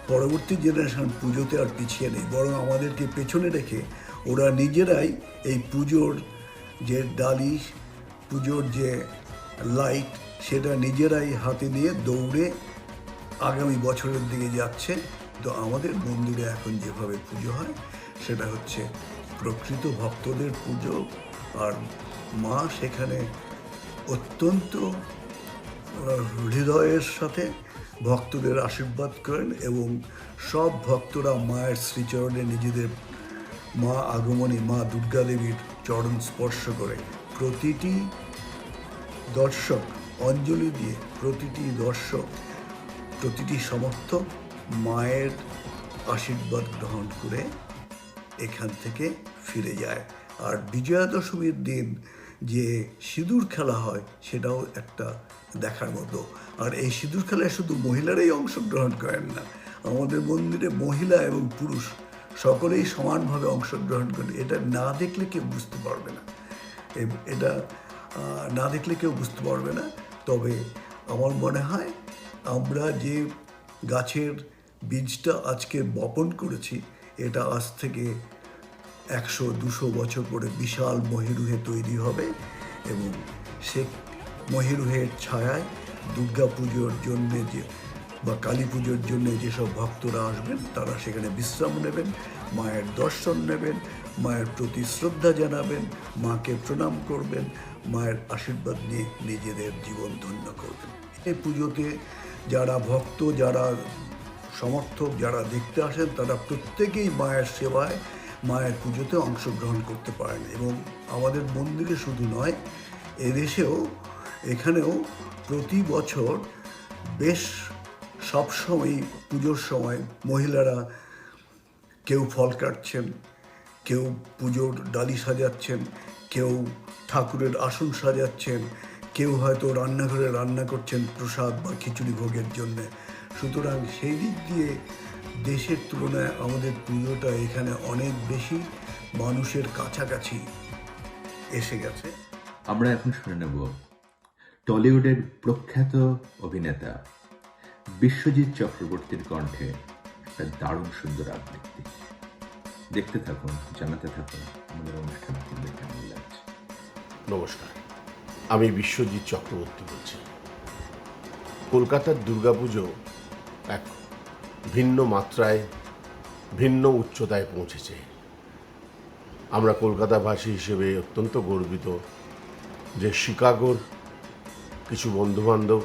পরবর্তী জেনারেশন পুজোতে আর পিছিয়ে নেই, বরং আমাদেরকে পেছনে রেখে ওরা নিজেরাই এই পুজোর যে ডালি, পুজোর যে লাইট, সেটা নিজেরাই হাতে নিয়ে দৌড়ে আগামী বছরের দিকে যাচ্ছে। তো আমাদের মন্দিরে এখন যেভাবে পুজো হয় সেটা হচ্ছে প্রকৃত ভক্তদের পুজো, আর মা সেখানে অত্যন্ত হৃদয়ের সাথে ভক্তদের আশীর্বাদ করেন এবং সব ভক্তরা মায়ের শ্রীচরণে নিজেদের মা আগমনী, মা দুর্গা দেবীর চরণ স্পর্শ করে। প্রতিটি দর্শক অঞ্জলি দিয়ে, প্রতিটি দর্শক প্রতিটি সমর্থক মায়ের আশীর্বাদ গ্রহণ করে এখান থেকে ফিরে যায়। আর বিজয়া দশমীর দিন যে সিঁদুর খেলা হয় সেটাও একটা দেখার মতো। আর এই সিঁদুর খেলায় শুধু মহিলারাই অংশগ্রহণ করেন না, আমাদের মন্দিরে মহিলা এবং পুরুষ সকলেই সমানভাবে অংশগ্রহণ করেন। এটা না দেখলে কেউ বুঝতে পারবে না, এটা না দেখলে কেউ বুঝতে পারবে না। তবে আমার মনে হয় আমরা যে গাছের বীজটা আজকে বপন করেছি, এটা আজ থেকে 100-200 বছর পরে বিশাল মহিরুহে তৈরি হবে এবং সে মহিরুহের ছায়ায় দুর্গা পুজোর জন্যে বা কালী পুজোর জন্য যেসব ভক্তরা আসবেন তারা সেখানে বিশ্রাম নেবেন, মায়ের দর্শন নেবেন, মায়ের প্রতি শ্রদ্ধা জানাবেন, মাকে প্রণাম করবেন, মায়ের আশীর্বাদ নিয়ে নিজেদের জীবন ধন্য করবেন। এই পুজোতে যারা ভক্ত, যারা সমর্থক, যারা দেখতে আসেন তারা প্রত্যেকেই মায়ের সেবায়, মায়ের পুজোতে অংশগ্রহণ করতে পারেন। এবং আমাদের মন্দিরে শুধু নয়, এদেশেও এখানেও প্রতি বছর বেশ সবসময় পুজোর সময় মহিলারা কেউ ফল কাটছেন, কেউ পুজোর ডালি সাজাচ্ছেন, কেউ ঠাকুরের আসন সাজাচ্ছেন, কেউ হয়তো রান্নাঘরে রান্না করছেন প্রসাদ বা খিচুড়ি ভোগের জন্যে। সুতরাং সেই দিক দিয়ে দেশের তুলনায় আমাদের পুজোটা এখানে অনেক বেশি মানুষের কাছাকাছি এসে গেছে। আমরা এখন শুনে নেব টলিউডের প্রখ্যাত অভিনেতা বিশ্বজিৎ চক্রবর্তীর কণ্ঠে একটা দারুণ সুন্দর আবৃত্তি। দেখতে থাকুন, জানাতে থাকুন আমাদের অনুষ্ঠান কেমন লাগছে। নমস্কার, আমি বিশ্বজিৎ চক্রবর্তী বলছি। কলকাতার দুর্গাপুজো এক ভিন্ন মাত্রায়, ভিন্ন উচ্চতায় পৌঁছেছে। আমরা কলকাতাবাসী হিসেবে অত্যন্ত গর্বিত যে শিকাগোর কিছু বন্ধুবান্ধব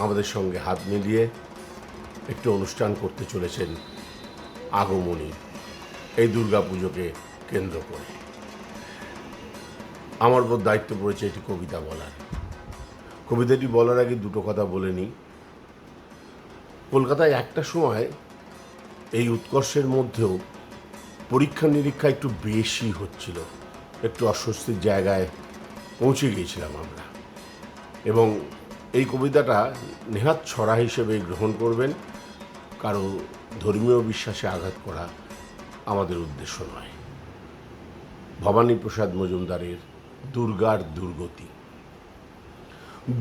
আমাদের সঙ্গে হাত মিলিয়ে একটি অনুষ্ঠান করতে চলেছেন আগমনী, এই দুর্গাপুজোকে কেন্দ্র করে। আমার উপর দায়িত্ব পড়েছে একটি কবিতা বলার। কবিতাটি বলার আগে দুটো কথা বলে নিই। কলকাতায় একটা সময় এই উৎকর্ষের মধ্যেও পরীক্ষা নিরীক্ষা একটু বেশি হচ্ছিল, একটু অস্বস্তির জায়গায় পৌঁছে গিয়েছিলাম আমরা। এবং এই কবিতাটা নেহাত ছড়া হিসেবে গ্রহণ করবেন, কারো ধর্মীয় বিশ্বাসে আঘাত করা আমাদের উদ্দেশ্য নয়। ভবানী প্রসাদ মজুমদারের দুর্গার দুর্গতি।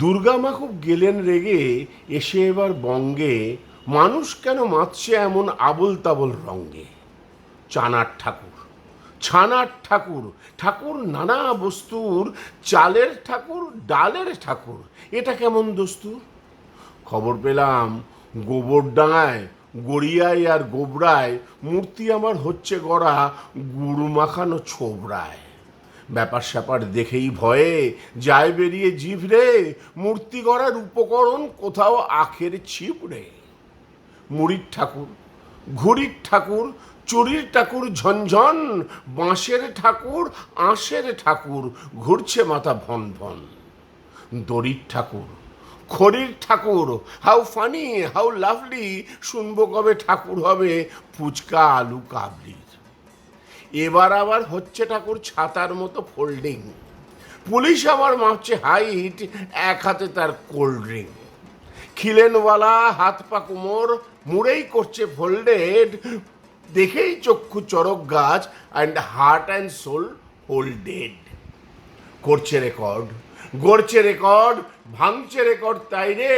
দুর্গা মা খুব গেলেন রেগে, এসে এবার বঙ্গে, মানুষ কেন মাতছে এমন আবল তাবল রঙ্গে। চানার ঠাকুর, ছানার ঠাকুর, ঠাকুর নানা বস্তুর, চালের ঠাকুর, ডালের ঠাকুর, এটা কেমন দস্তুর। খবর পেলাম গোবরডাঙায়, গড়িয়ায় আর গোবরায় মূর্তি আমার হচ্ছে গড়া গুড় মাখানো ছোবরায়। ব্যাপার স্যাপার দেখেই ভয়ে যায় বেরিয়ে জিভ রে, মূর্তি গড়ার উপকরণ কোথাও আখের ছিপড়ে। মুড়ির ঠাকুর, ঘুড়ির ঠাকুর, চুরির ঠাকুর ঝনঝন, বাঁশের ঠাকুর, আঁশের ঠাকুর, ঘুরছে মাথা ভন ভন। দড়ির ঠাকুর, খড়ির ঠাকুর, হাউ ফানি, হাউ লাভলি, শুনবো কবে ঠাকুর হবে ফুচকা আলু কাবলির। এবার আবার হচ্ছে ঠাকুর ছাতার মতো ফোল্ডিং। পুলিশ আমার মাপছে হাইট, এক হাতে তার কোল্ড ড্রিঙ্ক। খিলেনওয়ালা, হাত পা কোমর, মুড়েই করছে ফোল্ডেড, দেখেই চক্ষু চরক গাছ, অ্যান্ড হার্ট অ্যান্ড সোল হোল্ডেড। করছে রেকর্ড, গড়ছে রেকর্ড, ভাঙছে রেকর্ড, তাই রে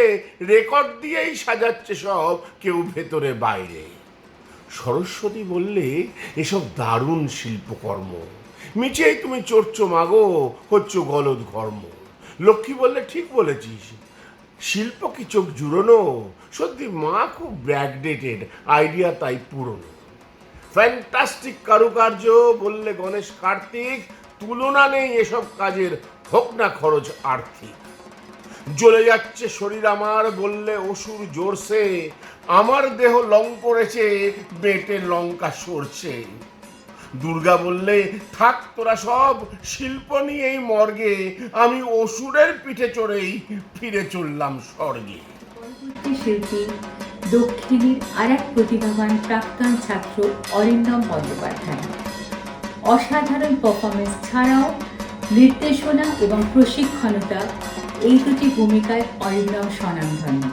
রেকর্ড দিয়েই সাজাচ্ছে সব, কেউ ভেতরে বাইরে। সরস্বতী বললে এসব দারুণ শিল্পকর্ম, মিছেই তুমি চড়ছো মাগো, হচ্ছ গলদ ঘর্ম। লক্ষ্মী বললে ঠিক বলেছিস, শিল্প কি চোখ জুড়োনো, সত্যি মা খুব ব্যাকডেটেড, আইডিয়া তাই পুরনো। ফ্যান্টাস্টিক কারুকার্য বললে গণেশ কার্তিক, তুলনা নেই এসব কাজের, হোক না খরচ আর্থিক। জ্বলে যাচ্ছে শরীর আমার বললে অসুর জোরসে, আমার দেহ লং পড়েছে বেটে লঙ্কা সরছে। দুর্গা বললে থাক তোরা সব শিল্প নিয়েই মর্গে, আমি অসুরের পিঠে চড়েই ফিরে চললাম স্বর্গে। শিল্পী দক্ষিণের আর এক প্রতিভাবান প্রাক্তন ছাত্র অরিন্দম বন্দ্যোপাধ্যায়। অসাধারণ পারফরমেন্স ছাড়াও নির্দেশনা এবং প্রশিক্ষণতা, এই দুটি ভূমিকায় অরিন্দম স্বনামধন্য।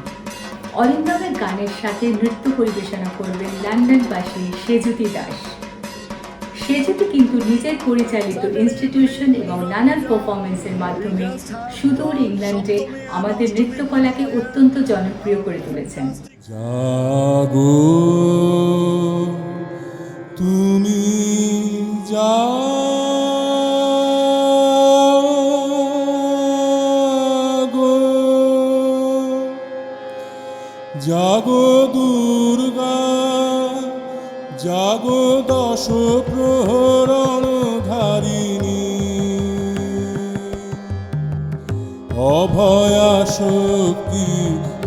অরিন্দমের গানের সাথে নৃত্য পরিবেশনা করবেন লন্ডনবাসী সেজুতি দাস। সেজুতি কিন্তু নিজের পরিচালিত ইনস্টিটিউশন এবং নানান পারফরমেন্সের মাধ্যমে সুদূর ইংল্যান্ডে আমাদের নৃত্যকলাকে অত্যন্ত জনপ্রিয় করে তুলেছেন। জাগো তুমি জাগো, জাগো দুর্গা জাগো দশ প্রহরণ ধারিণী, অভয়া শক্তি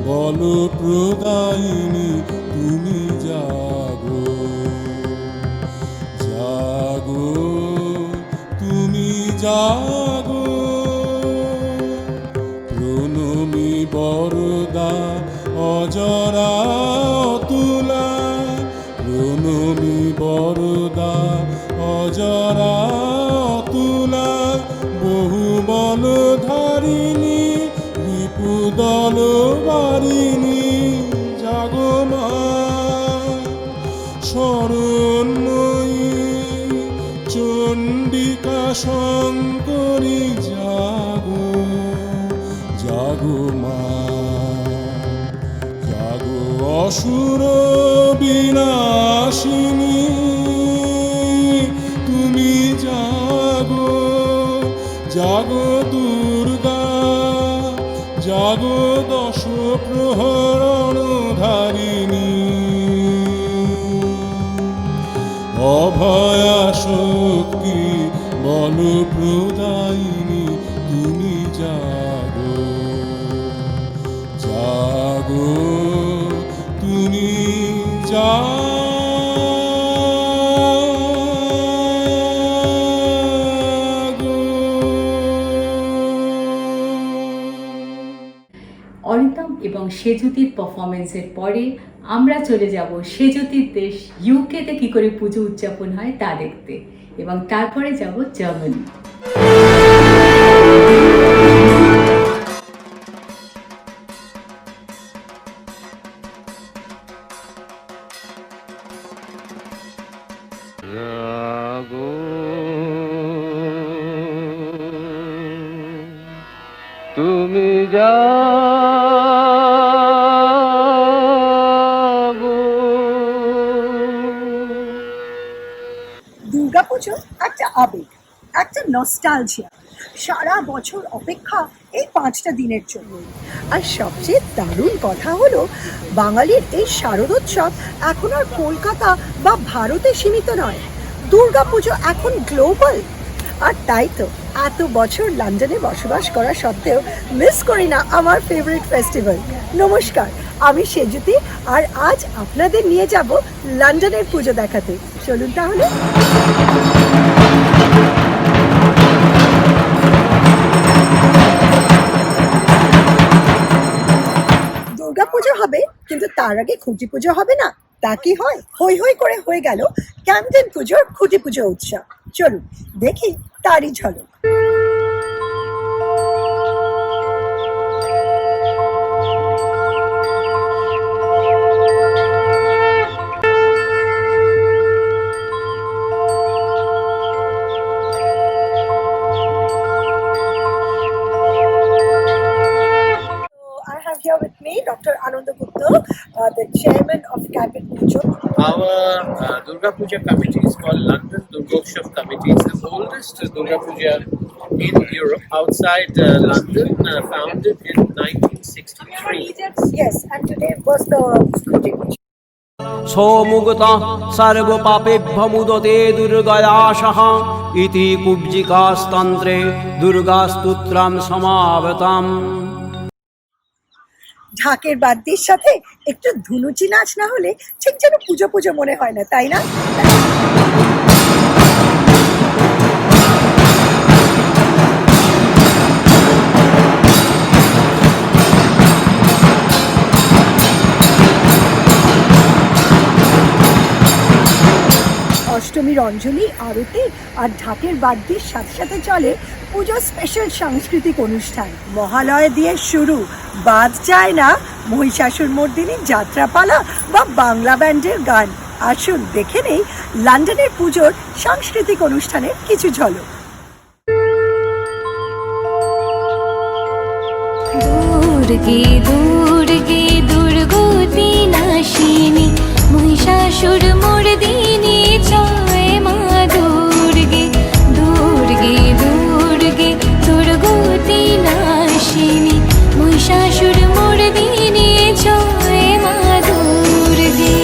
বল প্রদায়িনী তুমি জাগো, জাগো তুমি জাগো, প্রণমী বরদা অজরা অতুলা, প্রণমী বরদা অজরা অতুলা, বহু বল ধারিণী রিপুদল বারিণী, জাগো মা শরণময়ী চণ্ডিকা শঙ্করী, জাগো জাগো মা, জাগো অসুর বিনাশিনী তুমি জাগো, জাগো দুর্গা জাগো দশ প্রহরণ ধারিণী, অভয়া শক্তি বল প্রদায়িনী তুমি জাগো, জাগো তুমি জাগো। অরিন্দম এবং সেজুতির পারফরমেন্সের পরে আমরা চলে যাব সেজুতির দেশ ইউকেতে কি করে পুজো উদযাপন হয় তা দেখতে, এবং তারপরে যাব জার্মানি। তুমি জাগো। দুর্গাপুজো একটা আবেগ, একটা নস্টালজিয়া। সারা বছর অপেক্ষা এই 5টা দিনের জন্য। আর সবচেয়ে দারুণ কথা হলো, বাঙালির এই শারদোৎসব এখন আর কলকাতা বা ভারতে সীমিত নয়, দুর্গাপুজো এখন গ্লোবাল। আর তাই তো এত বছর লন্ডনে বসবাস করা সত্ত্বেও মিস করি না আমার ফেভারিট ফেস্টিভ্যাল। নমস্কার, আমি সেজুতি, আর আজ আপনাদের নিয়ে যাব লন্ডনের পুজো দেখাতে। চলুন তাহলে। দুর্গাপুজো হবে, কিন্তু তার আগে খুঁটি পুজো হবে না, তা কি হয়? হই হই করে হয়ে গেল ক্যাম্পডেন পুজোর খুঁটি পুজো উৎসব। চলুন দেখি তারই ঝলক। Here with me, Dr. Ananda Gupta, the chairman of Campden Pujo. Our Durga Puja committee is called London Durgotsav Committee. It's the oldest Durga Puja in Europe, outside London, founded in 1963. Yes, and today was the Kuti Puja. सोमुगता सर्वपापेभ्यमुदते दुर्गयाशः इति कुब्जिकास्तन्त्रे दुर्गास्तोत्रं समावताम्। ঢাকের বাদ্যের সাথে একটু ধুনুচি নাচ না হলে ঠিক যেন পুজো পুজো মনে হয় না, তাই না? অষ্টমীর অঞ্জলি, আরতি আর ঢাকের বাদ্যের সাথে সাথে চলে পুজোর স্পেশাল সাংস্কৃতিক অনুষ্ঠান। মহালয়া দিয়ে শুরু, বাদ যায় না মহিষাসুর মর্দিনী যাত্রাপালা বা বাংলা ব্যান্ডের গান। আসুন দেখে নেই লন্ডনের পুজোর সাংস্কৃতিক অনুষ্ঠানের কিছু ঝলক। দুর্গে দুর্গে দুর্গতি নাশিনী মহিষাসুর মর্দিনী জয় মা দুর্গে দুর্গে দুর্গে দুর্গতি নাশিনী মহিষাসুর মর্দিনী জয় মা দুর্গে।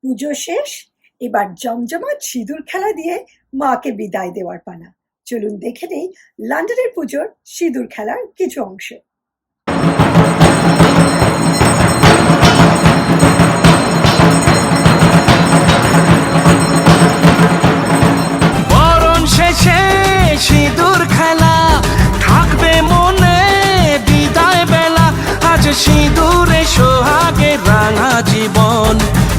পুজো শেষ, এবার জমজমাট সিঁদুর খেলা দিয়ে মাকে বিদায় দেওয়ার পালা। চলুন দেখে নেই লন্ডনের পুজোর সিঁদুর খেলার কিছু অংশ। বরণ শেষে সিঁদুর খেলা থাকবে মনে বিদায় বেলা, আজ সিঁদুরে সোহাগে রাঙা জীবন,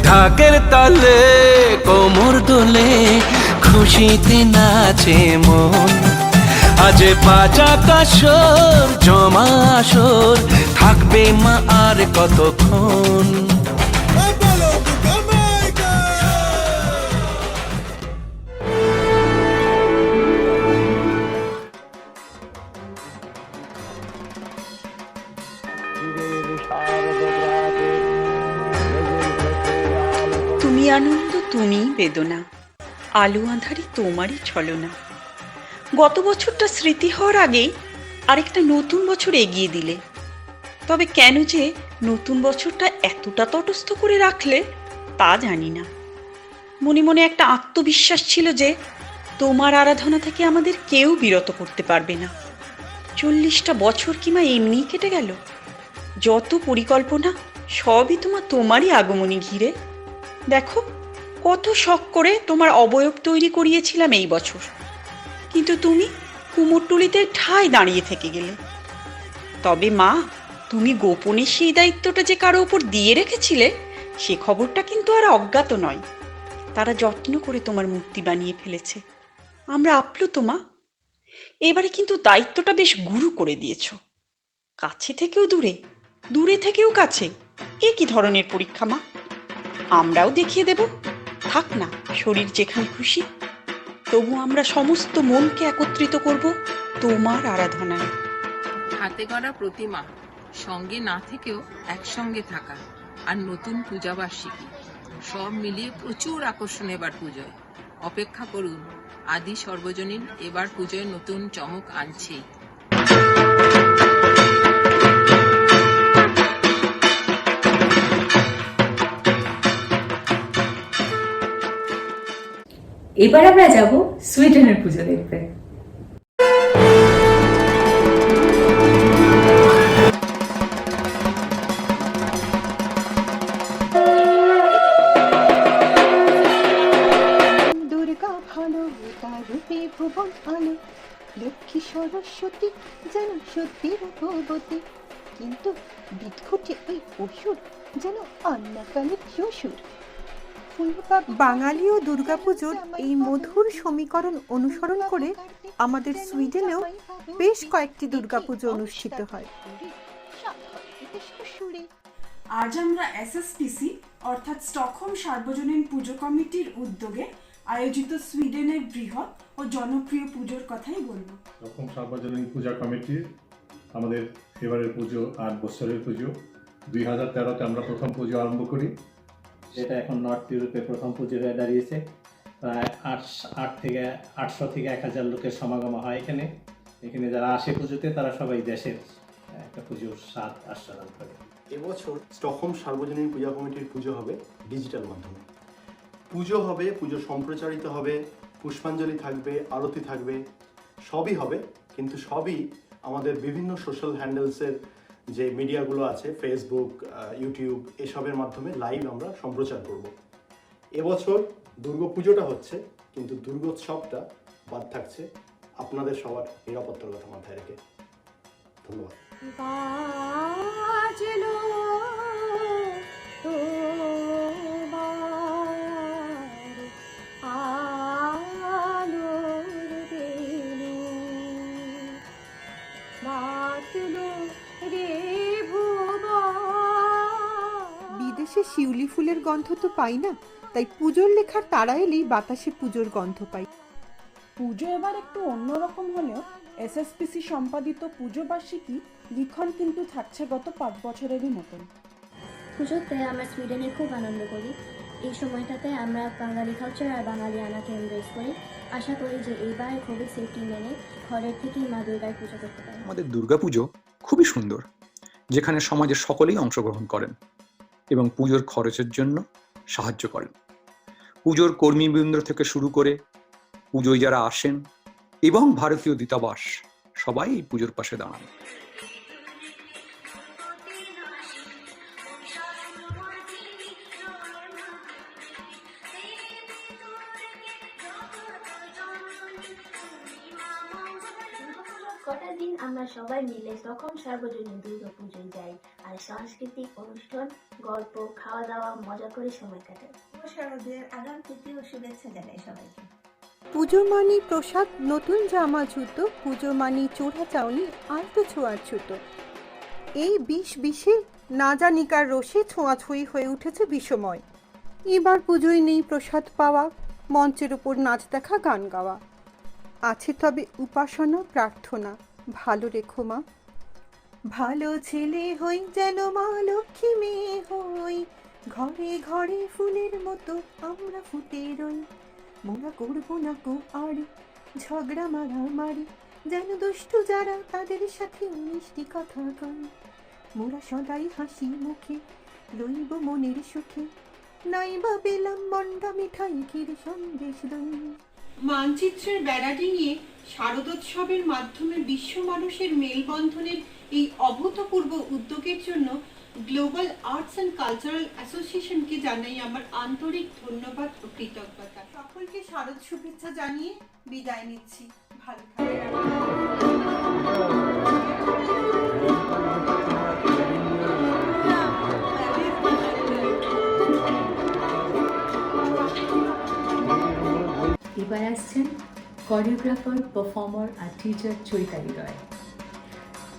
ঢাকের তালে কোমর দোলে খুশিতে নাচে মন, আজ বাজা কাসর জমা আসর থাকবে মা আর কতক্ষণ। তুমি আনন্দ তুমি বেদনা, আলো আঁধারি তোমারই ছলনা। গত বছরটা স্মৃতি হওয়ার আগেই আরেকটা নতুন বছর এগিয়ে দিলে। তবে কেন যে নতুন বছরটা এতটা তটস্থ করে রাখলে তা জানি না। মনে মনে একটা আত্মবিশ্বাস ছিল যে তোমার আরাধনা থেকে আমাদের কেউ বিরত করতে পারবে না। 40টা বছর কিমা এমনি কেটে গেল। যত পরিকল্পনা সবই তোমারই আগমনী ঘিরে। দেখো কত শখ করে তোমার অবয়ব তৈরি করিয়েছিলাম এই বছর, কিন্তু তুমি কুমোরটুলিতে ঠায় দাঁড়িয়ে থেকে গেলে। তবে মা, তুমি গোপনে সেই দায়িত্বটা যে কারো উপর দিয়ে রেখেছিলে সে খবরটা কিন্তু আর অজ্ঞাত নয়। তারা যত্ন করে তোমার মূর্তি বানিয়ে ফেলেছে। আমরা আপ্লুত মা। এবারে কিন্তু দায়িত্বটা বেশ গুরু করে দিয়েছ। কাছে থেকেও দূরে, দূরে থেকেও কাছে, এ কি ধরনের পরীক্ষা মা? আমরাও দেখিয়ে দেব। থাক না শরীর যেখানে খুশি, তবু আমরা সমস্ত মনকে একত্রিত করব তোমার আরাধনায়। হাতে গড়া প্রতিমা, সঙ্গে না থেকেও একসঙ্গে থাকা, আর নতুন পূজাবার্ষিকী, সব মিলিয়ে প্রচুর আকর্ষণ এবার পুজোয়। অপেক্ষা করুন, আদি সর্বজনীন এবার পুজোয় নতুন চমক আনছেই। এবার আমরা যাব সুইডেনের পুজো দেখতে। দুর্গা ভালো, তার রূপে ভুবন আলো, লক্ষ্মী সরস্বতী যেন সত্যি ভগবতী, কিন্তু বিদঘুটে ওই অসুর যেন অন্যকালের শ্বশুর। বাঙালি ও দুর্গাপুজোর এই মধুর সমীকরণ অনুসরণ করে আমাদের সুইডেনেও বেশ কয়েকটি দুর্গাপুজো অনুষ্ঠিত হয়। আজ আমরা এসএসপিসি অর্থাৎ স্টকহোম সার্বজনীন পুজো কমিটির উদ্যোগে আয়োজিত সুইডেনের বৃহৎ ও জনপ্রিয় পুজোর কথাই বলবো। স্টকহোম সার্বজনীন পূজা কমিটির আমাদের এবারের পুজো 8 বছরের পুজো। 2013-তে আমরা প্রথম পুজো আরম্ভ করি, যেটা এখন নর্থ ইউরোপে প্রথম পুজো হয়ে দাঁড়িয়েছে। প্রায় 800 থেকে 1000 লোকের সমাগম হয় এখানে। এখানে যারা আসে পুজোতে তারা সবাই দেশের একটা পুজোর স্বাদ আস্বাদন করে। এবছর স্টকহোম সার্বজনীন পূজা কমিটির পুজো হবে ডিজিটাল মাধ্যমে। পুজো হবে, পুজো সম্প্রচারিত হবে, পুষ্পাঞ্জলি থাকবে, আরতি থাকবে, সবই হবে, কিন্তু সবই আমাদের বিভিন্ন সোশ্যাল হ্যান্ডেলসের যে মিডিয়াগুলো আছে, ফেসবুক, ইউটিউব, এসবের মাধ্যমে লাইভ আমরা সম্প্রচার করব। এবছর দুর্গাপুজোটা হচ্ছে, কিন্তু দুর্গোৎসবটা বাদ থাকছে, আপনাদের সবার নিরাপত্তার কথা মাথায় রেখে। ধন্যবাদ। বাজলো শিউলি ফুলের গন্ধ তো পাই না, তাই পুজোর লেখার তাড়া এলেই বাতাসে পুজোর গন্ধ পাই। পুজো এবার একটু অন্যরকম হলেও এসএসপিসি সম্পাদিত পুজো বার্ষিকী লিখন কিন্তু থাকছে গত 5 বছরেরই মতন। পুজোতে আমরা সুইডেনে খুব আনন্দ করি। এই সময়টাতে আমরা বাঙালি কালচার আর বাঙালি আনাকে এমব্রেস করি। আশা করি যে এইবার কোভিড সেফটি মেনে ঘরের থেকেই মা দুর্গার পুজো করতে পারি। আমাদের দুর্গাপুজো খুবই সুন্দর, যেখানে সমাজের সকলেই অংশগ্রহণ করেন এবং পুজোর খরচের জন্য সাহায্য করেন। পুজোর কর্মীবৃন্দ থেকে শুরু করে পুজোয় যারা আসেন এবং ভারতীয় দূতাবাস সবাই এই পুজোর পাশে দাঁড়ান। কটা দিন আমরা সবাই মিলে তখন সার্বজনীন দুর্গা পুজোয় যাই আর সাংস্কৃতিক অনুষ্ঠান, গল্প, খাওয়া দাওয়া, মজা করে সময় কাটাই। শারদের আগাম তৃতীয় শুভেচ্ছা জানাই সবাইকে। পুজো মানি প্রসাদ, নতুন জামা জুতো, পুজো মানি চোরা চাউনি, আর তো ছোঁয়ার ছুতো। এই 2020-এ না জানিকার রসে ছোঁয়াছুঁই হয়ে উঠেছে বিষময়। এবার পুজোয় নেই প্রসাদ পাওয়া, মঞ্চের ওপর নাচ দেখা, গান গাওয়া। আছে তবে উপাসনা, প্রার্থনা, ভালো রেখো মা। ভালো ছেলে হই যেন মা লক্ষ্মী মেয়ে হই, ঘরে ঘরে ফুলের মতো আমরা ফুটে রই। মোরা করবো না কো আর ঝগড়া মারামারি, যেন দুষ্টু যারা তাদের সাথে মিষ্টি কথা কই। মোরা সদাই হাসি মুখে রইব মনের সুখে, নাইবা পেলাম মন্ডা মিঠাই ক্ষীর সন্দেশ দই। মানচিত্রের বেড়াটি নিয়ে শারদোৎসবের মাধ্যমে বিশ্ব মানুষের মেলবন্ধনের এই অভূতপূর্ব উদ্যোগের জন্য গ্লোবাল আর্টস অ্যান্ড কালচারাল অ্যাসোসিয়েশনকে জানাই আমার আন্তরিক ধন্যবাদ ও কৃতজ্ঞতা। সকলকে শারদ শুভেচ্ছা জানিয়ে বিদায় নিচ্ছি। ভালো এবার আসছেন কোরিওগ্রাফার, পারফর্মার আর টিচার চৈতালি রয়।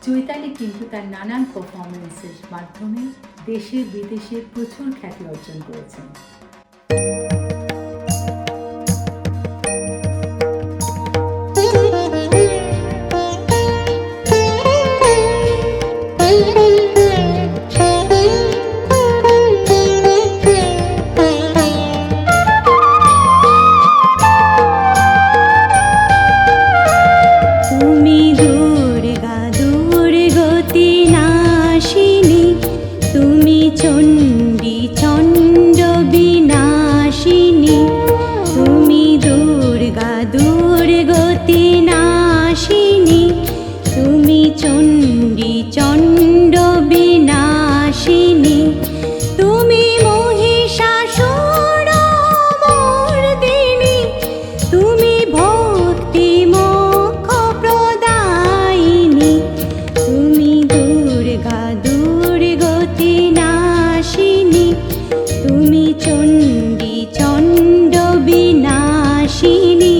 চৈতালি কিন্তু তার নানান পারফরমেন্সের মাধ্যমে দেশে বিদেশে প্রচুর খ্যাতি অর্জন করেছেন। চণ্ডী চণ্ড বিনাশিনী, তুমি দুর্গা দুর্গতি নাশিনী, তুমি চণ্ডী চণ্ড বিনাশিনী, তুমি মহিষাসুর মর্দিনী, তুমি ভক্তি মোক্ষ প্রদায়িনী, তুমি দুর্গা দুর্গতি নাশিনী, তুমি চণ্ডী চণ্ড বিনাশিনী।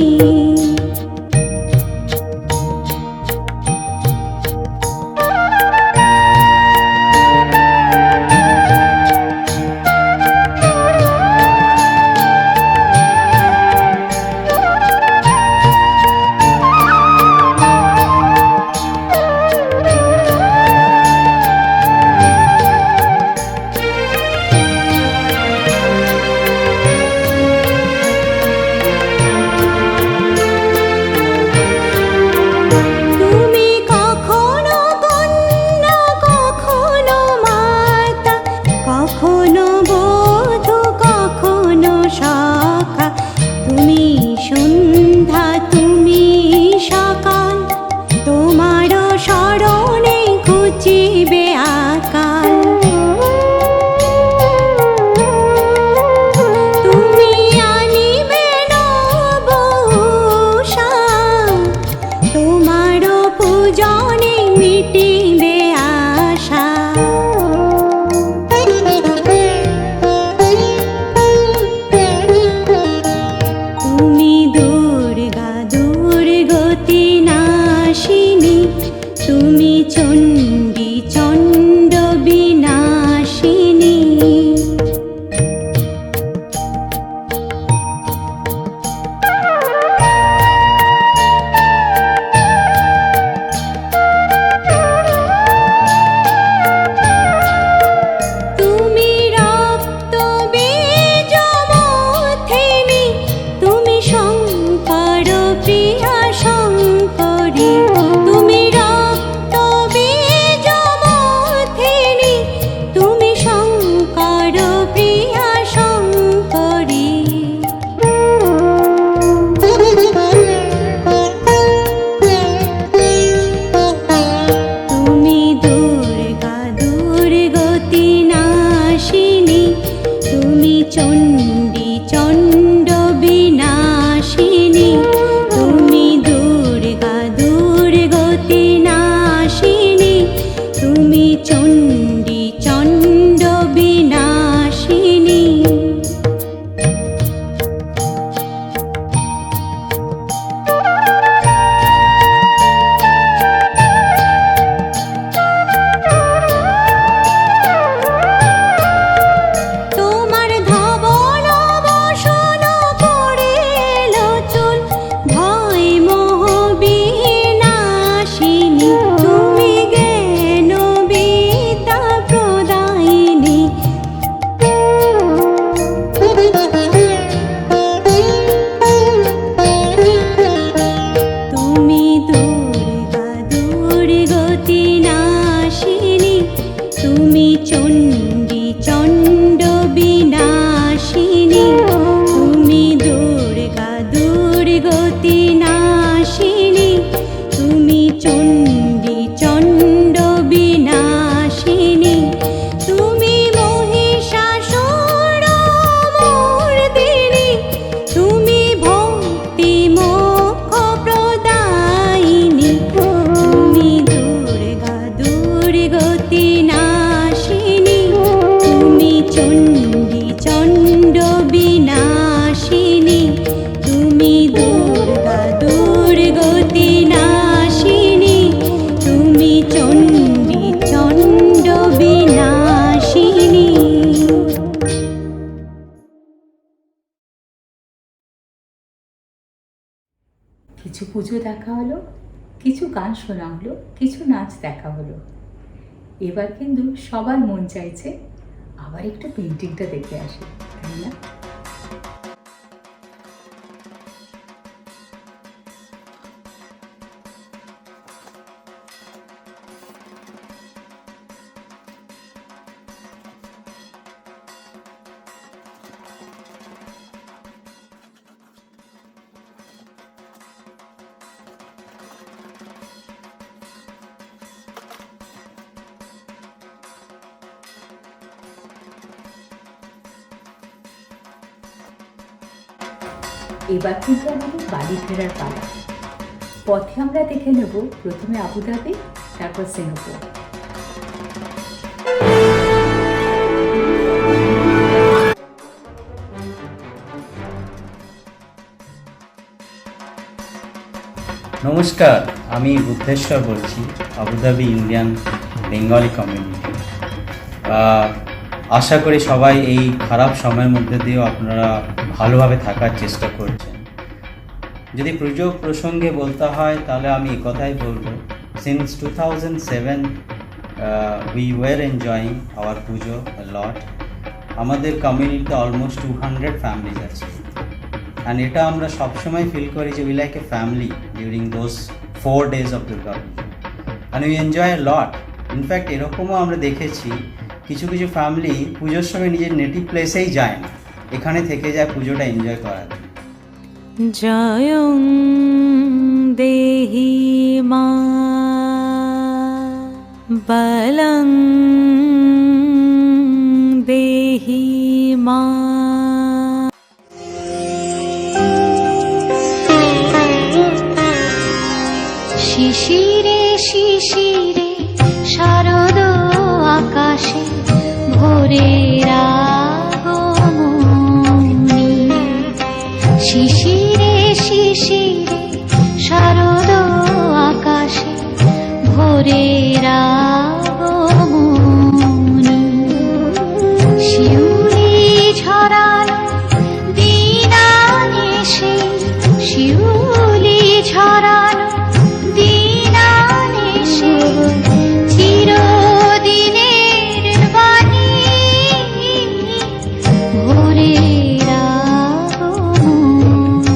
চণ্ডী চণ্ড বিনাশিনী, তুমি দুর্গা দুর্গতি নাশিনী, তুমি চণ্ডী চণ্ড বিনাশিনী। তোমার ধবল বসন করে লোচন, ভয় মোহ বিনাশিনী, তুমি জ্ঞান বিদ্যা প্রদায়িনী। তুমি দুর্গা দুর্গতি নাশিনী, তুমি চণ্ডী চণ্ড বিনাশিনী, তুমি দুর্গা দুর্গতি নাশিনী, তুমি চণ্ডী চণ্ড বিনাশিনী, তুমি মহিষাসুর মর্দিনী, তুমি ভক্তি মোক্ষ প্রদায়িনী, তুমি দুর্গা দুর্গতি নাশিনী, তুমি চণ্ডী চণ্ড বিনাশিনী, তুমি দুর্গা দুর্গতি নাশিনী, তুমি চণ্ডী চণ্ড বিনাশিনী। কিছু পুজো দেখা হলো, কিছু গান শোনা হলো, কিছু নাচ দেখা হলো। এবার কিন্তু সবার মন চাইছে আবার একটু পেন্টিংটা দেখে আসি, তাই না? এবার কিন্তু আমাদের বাড়ি ফেরার পালা। পথে আমরা দেখে নেব প্রথমে আবুধাবি, তারপর সিঙ্গাপুর। নমস্কার, আমি বুদ্ধেশ্বর বলছি, আবুধাবি ইন্ডিয়ান বেঙ্গলি কমিউনিটি। আশা করি সবাই এই খারাপ সময়ের মধ্যে দিয়েও আপনারা ভালোভাবে থাকার চেষ্টা করছেন। যদি পুজো প্রসঙ্গে বলতে হয় তাহলে আমি এই কথাই বলবো, since 2007 we were enjoying hour পুজো আ লট। আমাদের কমিউনিটিতে অলমোস্ট 200 ফ্যামিলিজ আছে, অ্যান্ড এটা আমরা সবসময় ফিল করি যে we like a family during those 4 days of Durga puja, and we enjoy a lot. In fact এরকমও আমরা দেখেছি কিছু কিছু ফ্যামিলি পুজোর সময় নিজের নেটিভ প্লেসেই যায় না, এখানে থেকে যায় পুজোটা এনজয় করার। জয়ং দেহি মা বলং দেহি মা। শিশিরে শিশিরে শারদ আকাশে ভোরের আগমনী, শিশিরে শিশিরে শারদ আকাশে ভোরের আগমনী, শিউলি ঝরানো দিনানিশে, শিউলি ঝরানো দিনানিশে, চিরদিনের বাণী ভোরের আগমনী।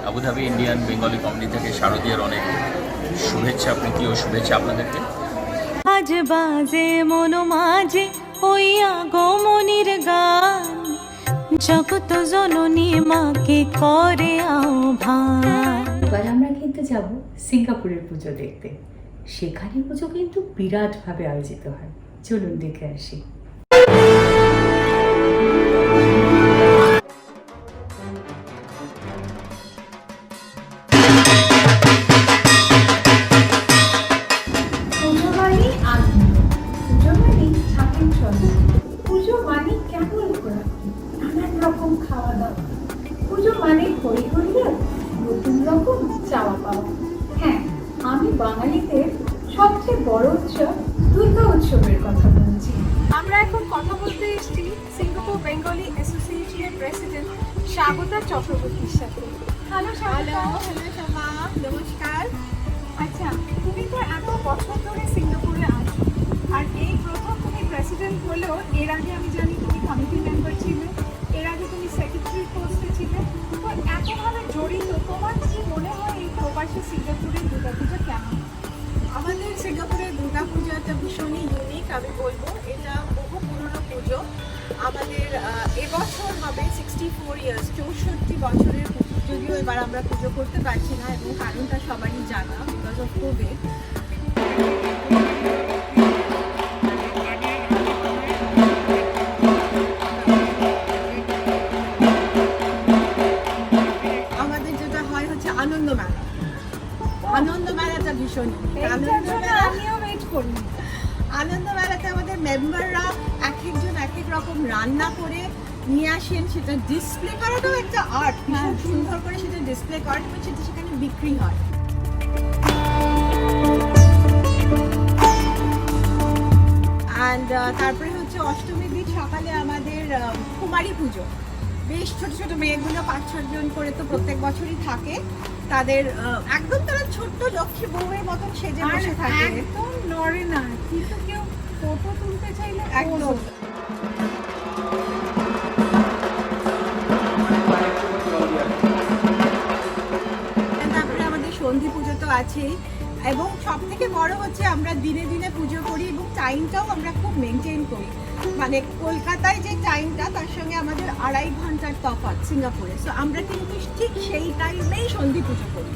আবুধাবি ইন্ডিয়ান বেঙ্গলি কমিউনিটি থেকে শারদীয়ার অনেক শুভেচ্ছা, প্রীতি ও শুভেচ্ছা আপনাদেরকে। আজ বাজে মন মাঝে ওই আগমনির গান, জগত জননী মাকে করে আহ্বান। এবার আমরা কিন্তু যাব সিঙ্গাপুরের পুজো দেখতে। সেখানে পুজো কিন্তু বিরাটভাবে আয়োজিত হয়, চলুন দেখে আসি। পুজো মানে আনন্দ, পুজো মানে ছাতের চলা, পুজো মানে কেমন ঘোরা, নানান রকম খাওয়া দাওয়া, পুজো মানে হই হরিয়ার নতুন রকম চাওয়া পাওয়া। হ্যাঁ, আমি বাঙালিদের সবচেয়ে বড় উৎসব দুর্গা উৎসবের কথা বলছি। আমরা এখন কথা বলতে এসেছি সিঙ্গাপুর বেঙ্গলি অ্যাসোসিয়েশনের প্রেসিডেন্ট স্বাগতা চক্রবর্তীর সাথে। হ্যালো স্বাগতা। হ্যালো শোভা, নমস্কার। আচ্ছা, তুমি তো এত বছর ধরে সিঙ্গাপুরে আছো, আর এই প্রথম তুমি প্রেসিডেন্ট হলেও এর আগে আমি জানি তুমি কমিটি মেম্বার ছিলে, এর আগে তুমি সেক্রেটারি পোস্টে ছিলে, তো এতভাবে জড়িত, তোমার কি মনে হয় এই প্রবাসী সিঙ্গাপুরের দুর্গাপূজা কেমন? আমাদের সিঙ্গাপুরের দুর্গাপূজাটা ভীষণই ইউনিক, আমি বলবো। এটা বহু পুরনো পুজো। আমাদের এবছর হবে 64 ইয়ার্স, 64 বছরের পুজো। যদিও এবার আমরা পুজো করতে পারছি না, এবং কারণটা সবারই জানা, বিকজ অফ কোভিড। আমাদের যেটা হয় হচ্ছে আনন্দ মেলা। আনন্দ মেলাটা ভীষণ আমিও ওয়েট করি। আনন্দ মেলাতে আমাদের মেম্বাররা এক একজন এক এক রকম রান্না করে নিয়ে আসেন, সেটা ডিসপ্লে করাটাও একটা আর্ট, ভীষণ সুন্দর করে সেটা ডিসপ্লে করেন এবং সেটা সেখানে বিক্রি হয়। অ্যান্ড তারপরে হচ্ছে অষ্টমীর দিন সকালে আমাদের কুমারী পুজো। বেশ ছোট ছোট মেয়েগুলো 5-6 জন করে তো প্রত্যেক বছরই থাকে। তাদের একদম তারা ছোট্ট লক্ষ্মী বউয়ের মতন সেজে বসে থাকে, একদম নড়ে না, কিন্তু কেউ ফটো তুলতে চাইলে একদম। তারপরে আমাদের সন্ধি পুজো তো আছেই, এবং সব থেকে বড় হচ্ছে আমরা দিনে দিনে পুজো করি এবং টাইমটাও আমরা খুব মেনটেন করি। মানে কলকাতায় যে টাইমটা, তার সঙ্গে আমাদের 2.5 ঘন্টার তফাৎ সিঙ্গাপুরে। সো আমরা কিন্তু ঠিক সেই টাইমেই সন্ধি পুজো করি,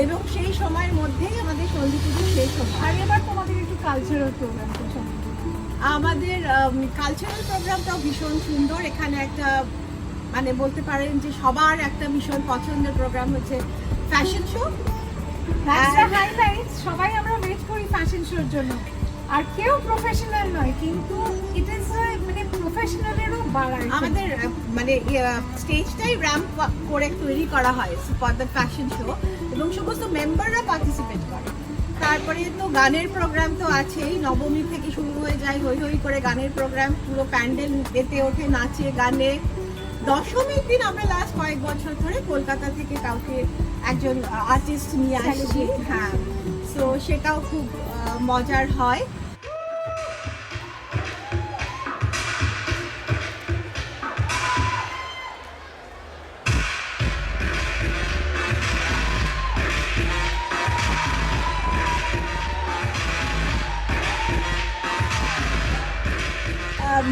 এবং সেই সময়ের মধ্যেই আমাদের সন্ধি পুজো শেষ হয়। আর এবার তোমাদের একটু কালচারাল প্রোগ্রাম, আমাদের কালচারাল প্রোগ্রামটাও ভীষণ সুন্দর। এখানে একটা মানে বলতে পারেন যে সবার একটা ভীষণ পছন্দের প্রোগ্রাম হচ্ছে ফ্যাশন শো। হাইলাইটস, সবাই আমরা ওয়েট করি ফ্যাশন শোর জন্য। আর কেউ প্রফেশনাল নয়, কিন্তু ইট ইজ মানে প্রফেশনালেরও বাড়ায়। আমাদের মানে স্টেজটাই র্যাম্প করে তৈরি করা হয় ফর দ্য ফ্যাশন শো, এবং সমস্ত মেম্বাররা পার্টিসিপেট করে। তারপরে তো গানের প্রোগ্রাম তো আছেই, নবমী থেকে শুরু হয়ে যায় হই হই করে গানের প্রোগ্রাম, পুরো প্যান্ডেল মেতে ওঠে নাচে গানে। দশমীর দিন আমরা লাস্ট কয়েক বছর ধরে কলকাতা থেকে কাউকে একজন আর্টিস্ট নিয়ে আসছি। হ্যাঁ, সো সেটাও খুব মজার হয়।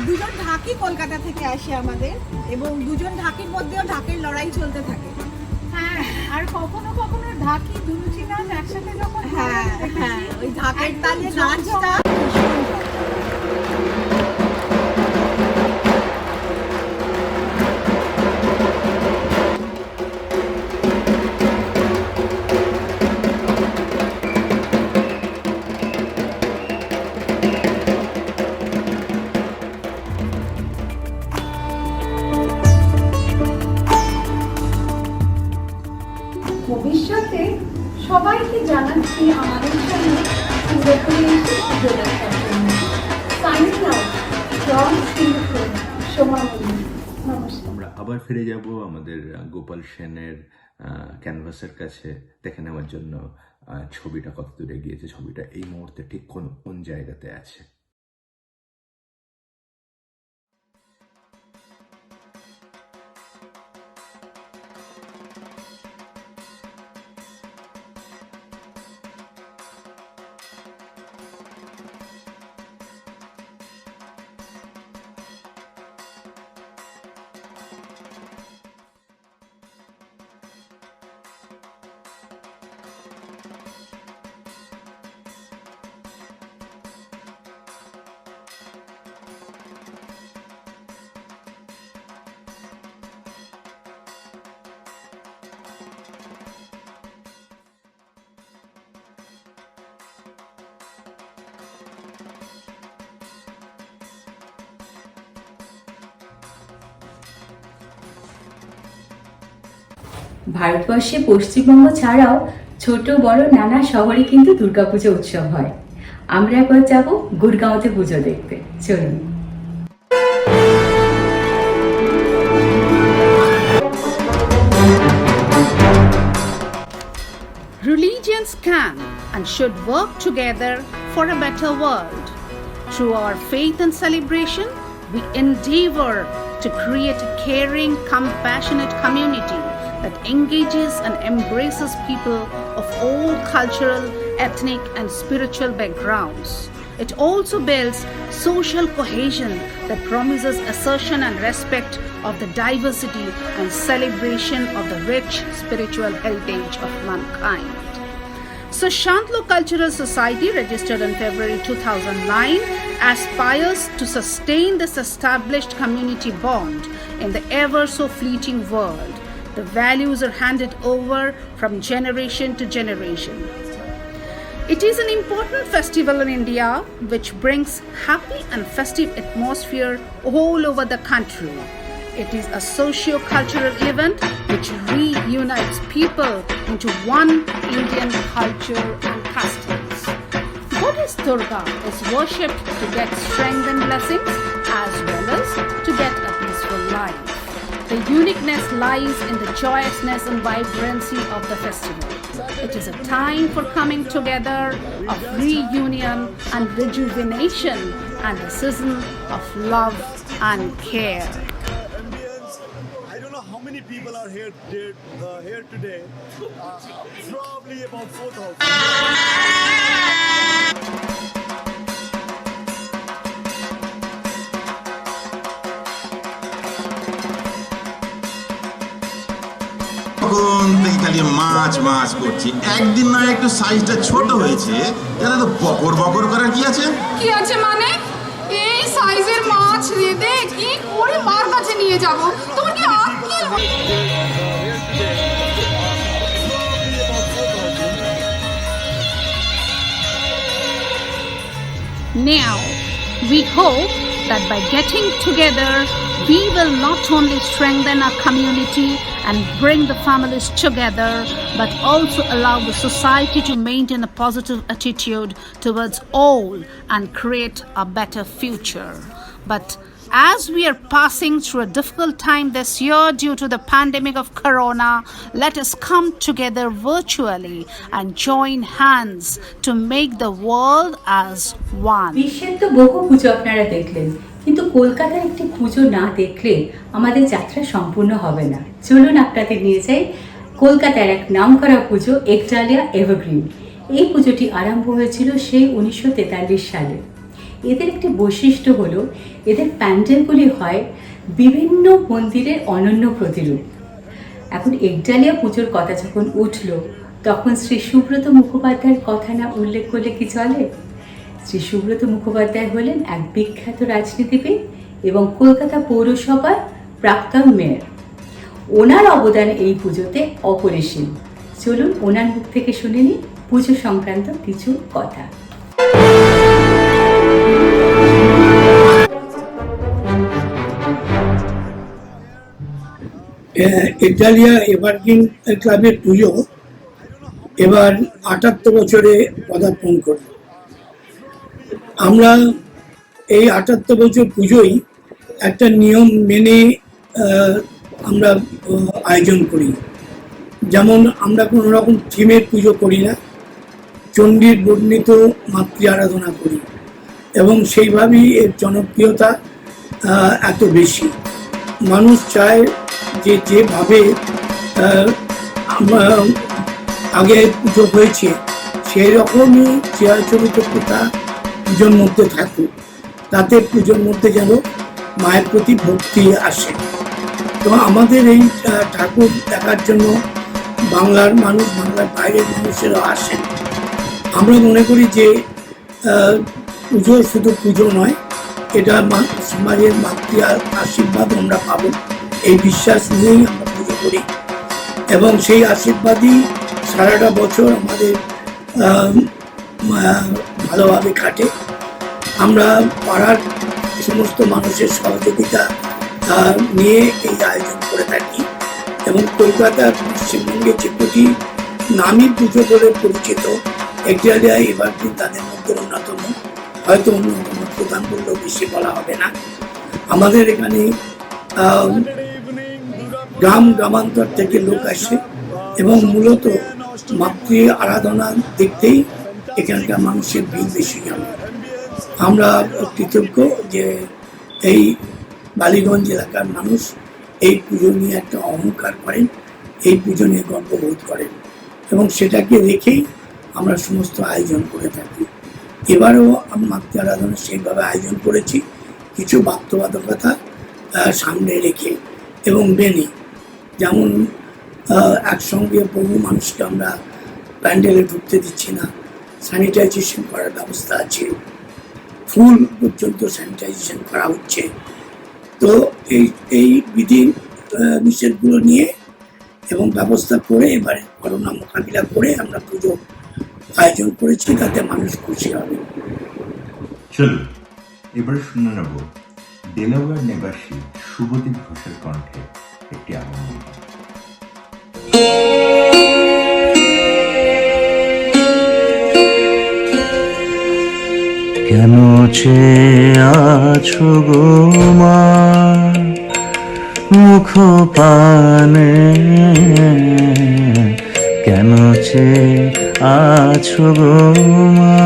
দুজন ঢাকি কলকাতা থেকে আসে আমাদের, এবং দুজন ঢাকির মধ্যেও ঢাকের লড়াই চলতে থাকে। হ্যাঁ, আর কখনো কখনো ঢাকি দুলুচি নাচ একসাথে যখন, হ্যাঁ হ্যাঁ, ওই ঢাকের তালে নাচটা ভবিষ্যতে সবাইকে জানাচ্ছি আমাদের সঙ্গে সিঙ্গাপুরে এসে পুজো দেখার জন্য। Signing out from Singapore, Soma Mallick. নমস্কার। আমরা আবার ফিরে যাব আমাদের গোপাল সেনের ক্যানভাসের কাছে দেখে নেওয়ার জন্য ছবিটা কত দূরে গিয়েছে, ছবিটা এই মুহূর্তে ঠিক কোন জায়গাতে আছে। ভারতবর্ষে পশ্চিমবঙ্গ ছাড়াও ছোট বড় নানা শহরে কিন্তু দুর্গাপুজো উৎসব হয়। আমরা একবার যাব গুরগাঁওতে পুজো দেখতে, চলুন। Religions can and should work together for a better world. Through our faith and celebration, we endeavor to create a caring, compassionate community that engages and embraces people of all cultural, ethnic, and spiritual backgrounds. It also builds social cohesion that promises assertion and respect of the diversity and celebration of the rich spiritual heritage of mankind. So Shantlo Cultural Society, registered in February 2009, aspires to sustain this established community bond in the ever so fleeting world. The values are handed over from generation to generation. It is an important festival in India which brings happy and festive atmosphere all over the country. It is a socio-cultural event which reunites people into one Indian culture and customs. Goddess Durga is worshipped to get strength and blessings as well as to get a peaceful life. The uniqueness lies in the joyousness and vibrancy of the festival. It is a time for coming together, of reunion and rejuvenation, and a season of love and care. I don't know how many people are here today. Probably about 4,000. তখন থেকে খালি মাছ মাছ করছি, একদিন না একটু সাইজটা ছোট হয়েছে, তাহলে তো বকর বকর করার কি আছে? কি আছে মানে? এই সাইজের মাছ রেঁধে কি করে মার কাছে নিয়ে যাব? তোমার কি আক্কেল? Now, we hope that by getting together, we will not only strengthen our community and bring the families together, but also allow the society to maintain a positive attitude towards all and create a better future. But as we are passing through a difficult time this year due to the pandemic of corona, let us come together virtually and join hands to make the world as one. বিশ্বের তো বহু পুজো আপনারা দেখলেন, কিন্তু কলকাতার একটি পুজো না দেখলে আমাদের যাত্রা সম্পূর্ণ হবে না। চলুন আপনাদের নিয়ে যাই কলকাতার এক নামকরা পুজো, একডালিয়া এভারগ্রিন। এই পুজোটি আরম্ভ হয়েছিল সেই 1943 সালে। এদের একটি বৈশিষ্ট্য হলো এদের প্যান্ডেলগুলি হয় বিভিন্ন মন্দিরের অনন্য প্রতিরূপ। এখন একডালিয়া পুজোর কথা যখন উঠল, তখন শ্রী সুব্রত মুখোপাধ্যায়ের কথা না উল্লেখ করলে কি চলে? শ্রী সুব্রত মুখোপাধ্যায় হলেন এক বিখ্যাত রাজনীতিবিদ এবং কলকাতা পৌরসভার প্রাক্তন মেয়র। ওনার অবদান এই পুজোতে অপরিসীম। চলুন ওনার মুখ থেকে শুনে নিই পুজো সংক্রান্ত কিছু কথা। একডালিয়া এভারগ্রিন ক্লাবের পুজো এবার ৭৮ বছরে পদার্পণ করে। আমরা এই ৭৮ বছর পুজোই একটা নিয়ম মেনে আমরা আয়োজন করি। যেমন আমরা কোনো রকম থিমের পুজো করি না, চণ্ডীর বর্ণিত মাতৃ আরাধনা করি এবং সেইভাবেই এর জনপ্রিয়তা এত বেশি। মানুষ চায় যে যেভাবে আগে পুজো হয়েছে সেই রকমই চিরাচরিত প্রথা পুজোর মধ্যে থাকুক, তাতে পুজোর মধ্যে যেন মায়ের প্রতি ভক্তি আসে। তো আমাদের এই ঠাকুর দেখার জন্য বাংলার মানুষ, বাংলার বাইরের মানুষেরা আসেন। আমরা মনে করি যে পুজো শুধু পুজো নয়, এটা সমাজের মাতৃ আশীর্বাদ আমরা পাবো, এই বিশ্বাস নিয়েই আমরা পুজো করি এবং সেই আশীর্বাদই সারাটা বছর আমাদের ভালোভাবে কাটে। আমরা পাড়ার সমস্ত মানুষের সহযোগিতা নিয়ে এই আয়োজন করে থাকি এবং কলকাতার পশ্চিমবঙ্গে যে দুটি নামী পুজো বলে পরিচিত, একজালিয়া এভারগ্রিন তাদের মধ্যে অন্যতম, হয়তো অন্যতম প্রধান বললেও বেশি বলা হবে না। আমাদের এখানে গ্রাম গ্রামান্তর থেকে লোক আসে এবং মূলত মাতৃ আরাধনা দেখতেই এখানকার মানুষের ভিড় বেশি হয়। আমরা কৃতজ্ঞ যে এই বালিগঞ্জ এলাকার মানুষ এই পুজো নিয়ে একটা অহংকার করেন, এই পুজো নিয়ে গর্ববোধ করেন এবং সেটাকে রেখেই আমরা সমস্ত আয়োজন করে থাকি। এবারেও মাতৃ আরাধনা সেইভাবে আয়োজন করেছি, কিছু বাধ্যবাধকতা সামনে রেখে এবং মেনে, যেমন একসঙ্গে বহু মানুষকে আমরা প্যান্ডেলে ঢুকতে দিচ্ছি না, স্যানিটাইজেশন করার ব্যবস্থা আছে, ফুল পর্যন্ত স্যানিটাইজেশন করা হচ্ছে। তো এই বিধি নিষেধগুলো নিয়ে এবং ব্যবস্থা করে এবারে করোনা মোকাবিলা করে আমরা পুজো আয়োজন করেছি, তাতে মানুষ খুশি হবে। চলো এবার শুনে নেব ডেলাওয়্যার নিবাসী শুভদীপ ঘোষের কণ্ঠে একটি আগমন। কেন চেয়ে আছো গো মা মুখ পানে, কেন চেয়ে আছো গো মা,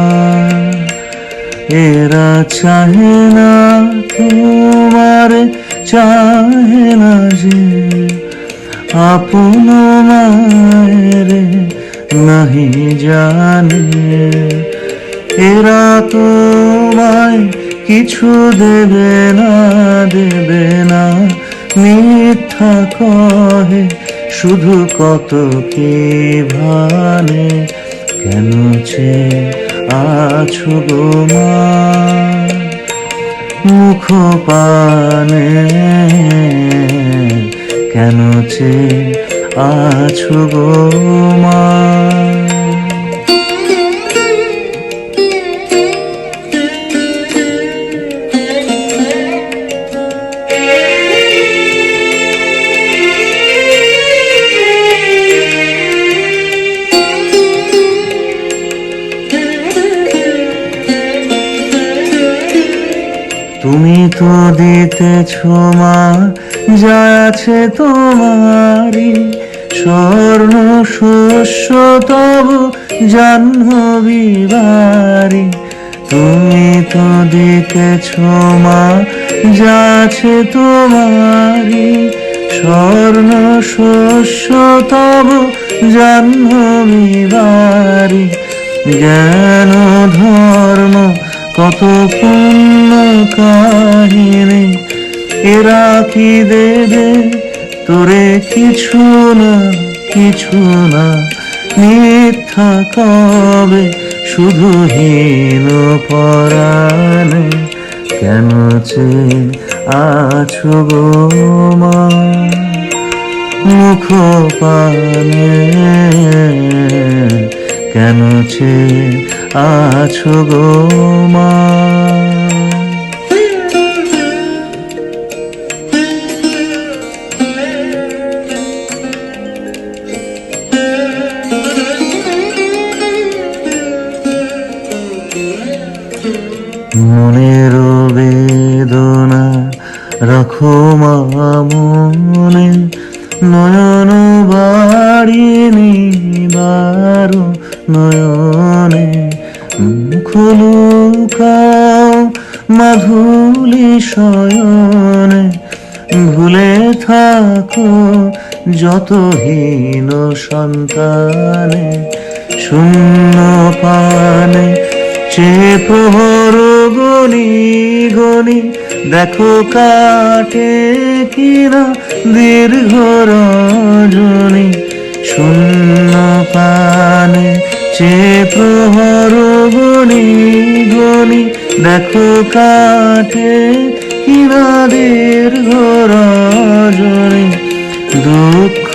এরা চাহে না তোমার, চাহে না যে আপন মায়ের নাহি জানে, এরা তোমায় কিছু দেবে না, দেবে না, মিথ্যা কহে শুধু কত কি ভানে, কেন চেয়ে আছো গো মা মুখ পানে, কেন চেয়ে আছো গো মা। তুমি তো দিতেছ মা যা আছে তোমারি, স্বর্ণ শস্য তব জাহ্নবী বাড়ি, তুমি তো দিতেছ মা যা আছে তোমারি, স্বর্ণ শস্য তব জাহ্নবী বাড়ি, জ্ঞান ধর্ম কত পুণ্য কাহিনী, এরা কি দেবে তোরে কিছু না, কিছু না, মিথ্যা কবে শুধু হীন পরাণে, কেন চেয়ে আছো গো মা মুখ পানে, কেন চেয়ে আছো গো মা। মনের বেদনা রাখো মা মনে, নয়ন বাড়িনি বারো নয়নে, মুখ লুকাও মাধুলি শয়নে, ভুলে থাকো যত হীন সন্তানে, শূন্য পানে চে প্রহর গনি গনি, দেখো কাটে কিনা দীর্ঘ রজনী, শূন্য পানে চে প্রহর গনি গনি, দেখো কাটে কিনা দীর্ঘ রজনী, দুঃখ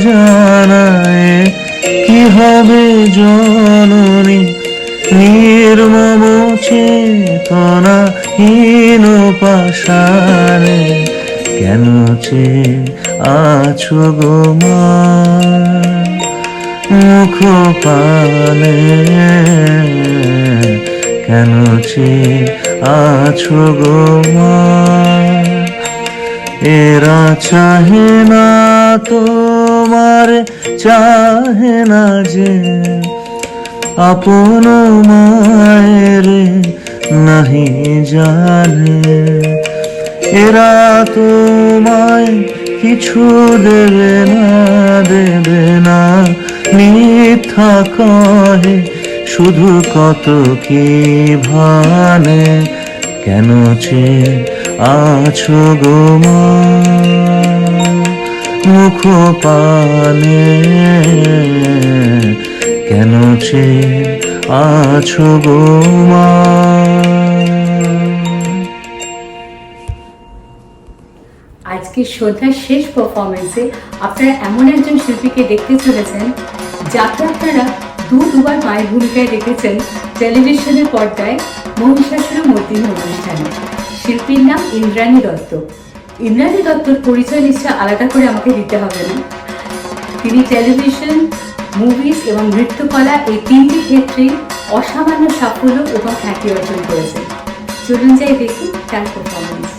জানায় কি হবে জননী, কেন চেয়ে আছো গো মা মুখ পানে কেন চেয়ে আছো গো মা এরা চাহে না তোমার চাহে না যে আপন মায়ের নাহি জানে এরা তোমায় কিছু দেবে না মিথ্যা কহে শুধু কত কি ভানে কেন চেয়ে আছো গো মা মুখ পানে কেন চেয়ে আছো গো মা আজকে সন্ধ্যার শেষ পারফরমেন্সে আপনারা এমন একজন শিল্পীকে দেখতে চলেছেন যাকে আপনারা দুবার মায়ের ভূমিকায় দেখেছেন টেলিভিশনের পর্দায় মহিষাসুর মর্দিনী অনুষ্ঠানে। শিল্পীর নাম ইন্দ্রাণী দত্ত। ইন্দ্রাণী দত্তর পরিচয় নিশ্চয় আলাদা করে আমাকে দিতে হবে না। তিনি টেলিভিশন, মুভিজ এবং নৃত্যকলা এই তিনটি ক্ষেত্রেই অসামান্য সাফল্য এবং খ্যাতি অর্জন করেছেন। চলুন যাই দেখি তার পারফরমেন্স।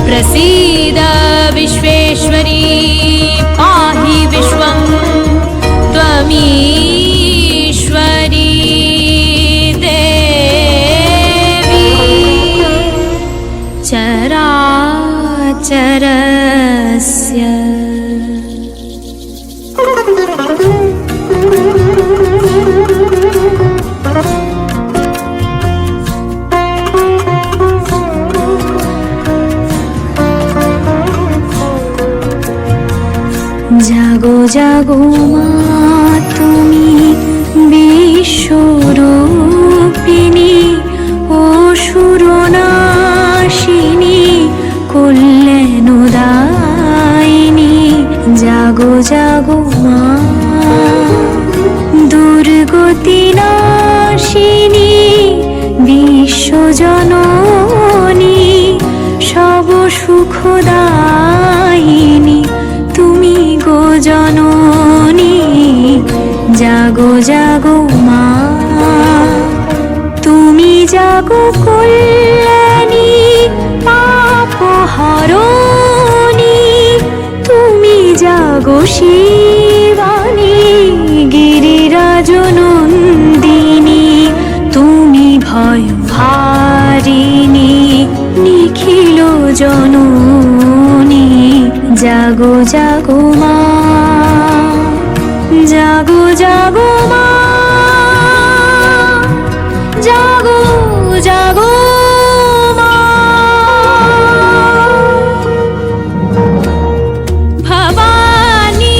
प्रसीद विश्वेश्वरी पाहि विश्वं त्वमीश्वरी देवी चराचरस्य জাগো জাগো মা তুমি বিশ্বরূপিণী অসুরনাশিনী কল্যাণদায়িনী জাগো জাগো মা দুর্গতি নাশিনী বিশ্বজননী সব সুখদায়িনী তুমি গো জননী জাগো জাগো মা তুমি জাগো কল্যাণী পাপহরণী তুমি জাগো শিবানী গিরিরাজ নন্দিনী তুমি ভয় ভারিণী নিখিল জননী জাগো জাগো মা জাগো জাগো মা জাগো জাগো মা ভবানী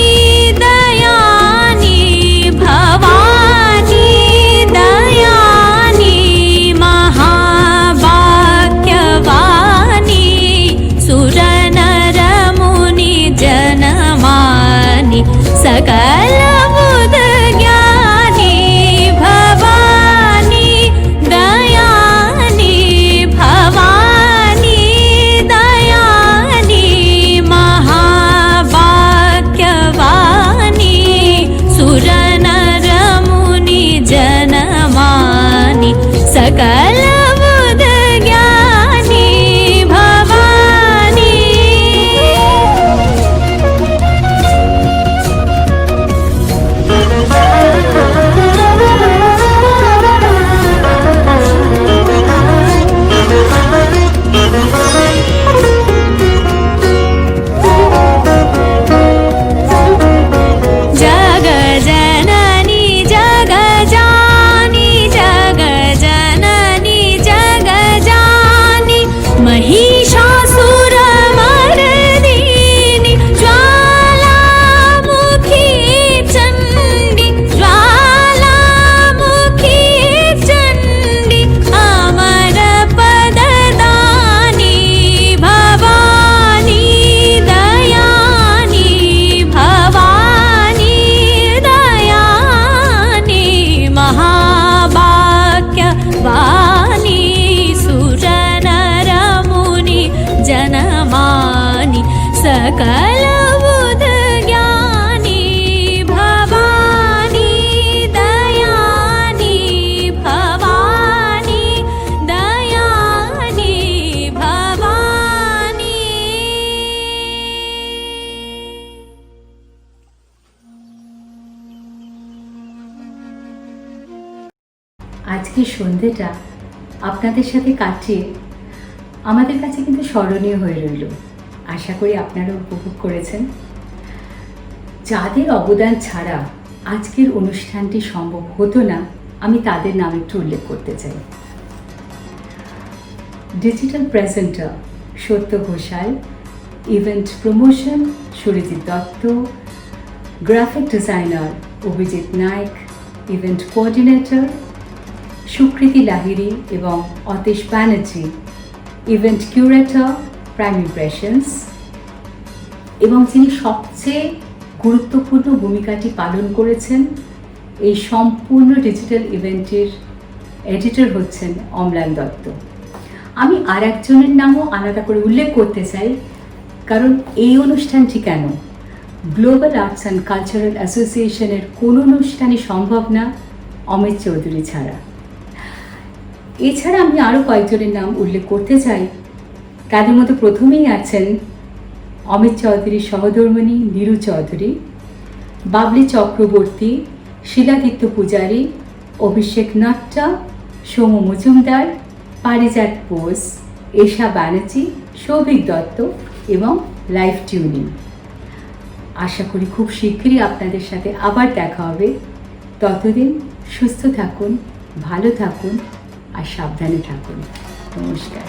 আজকের সন্ধ্যেটা আপনাদের সাথে কাটিয়ে আমাদের কাছে কিন্তু স্মরণীয় হয়ে রইল। আশা করি আপনারা উপভোগ করেছেন। যাদের অবদান ছাড়া আজকের অনুষ্ঠানটি সম্ভব হতো না, আমি তাদের নাম একটু উল্লেখ করতে চাই। Digital presenter Satya Ghoshal, event promotion Surajit Dutta, graphic designer Abhijit Nayak, event coordinator Sukriti Lahiri এবং Atish Banerjee, event curator Prime Impressions, এবং যিনি সবচেয়ে গুরুত্বপূর্ণ ভূমিকাটি পালন করেছেন এই সম্পূর্ণ ডিজিটাল ইভেন্টের এডিটর হচ্ছেন অম্লান দত্ত। আমি আর একজনের নামও আলাদা করে উল্লেখ করতে চাই, কারণ এই অনুষ্ঠানটি কেন গ্লোবাল আর্টস অ্যান্ড কালচারাল অ্যাসোসিয়েশনের কোনো অনুষ্ঠানই সম্ভব না অমিত চৌধুরী ছাড়া। এছাড়া আমি আরও কয়েকজনের নাম উল্লেখ করতে চাই। তাদের মধ্যে প্রথমেই আছেন অমিত চৌধুরীর সহধর্মিণী নীরু চৌধুরী, বাবলি চক্রবর্তী, শিলাদিত্য পূজারী, অভিষেক নাট্টা, সৌম মজুমদার, পারিজাত বোস, এশা ব্যানার্জি, সৌভিক দত্ত এবং লাইভ টিউনিং। আশা করি খুব শীঘ্রই আপনাদের সাথে আবার দেখা হবে। ততদিন সুস্থ থাকুন, ভালো থাকুন আর সাবধানে থাকুন। নমস্কার।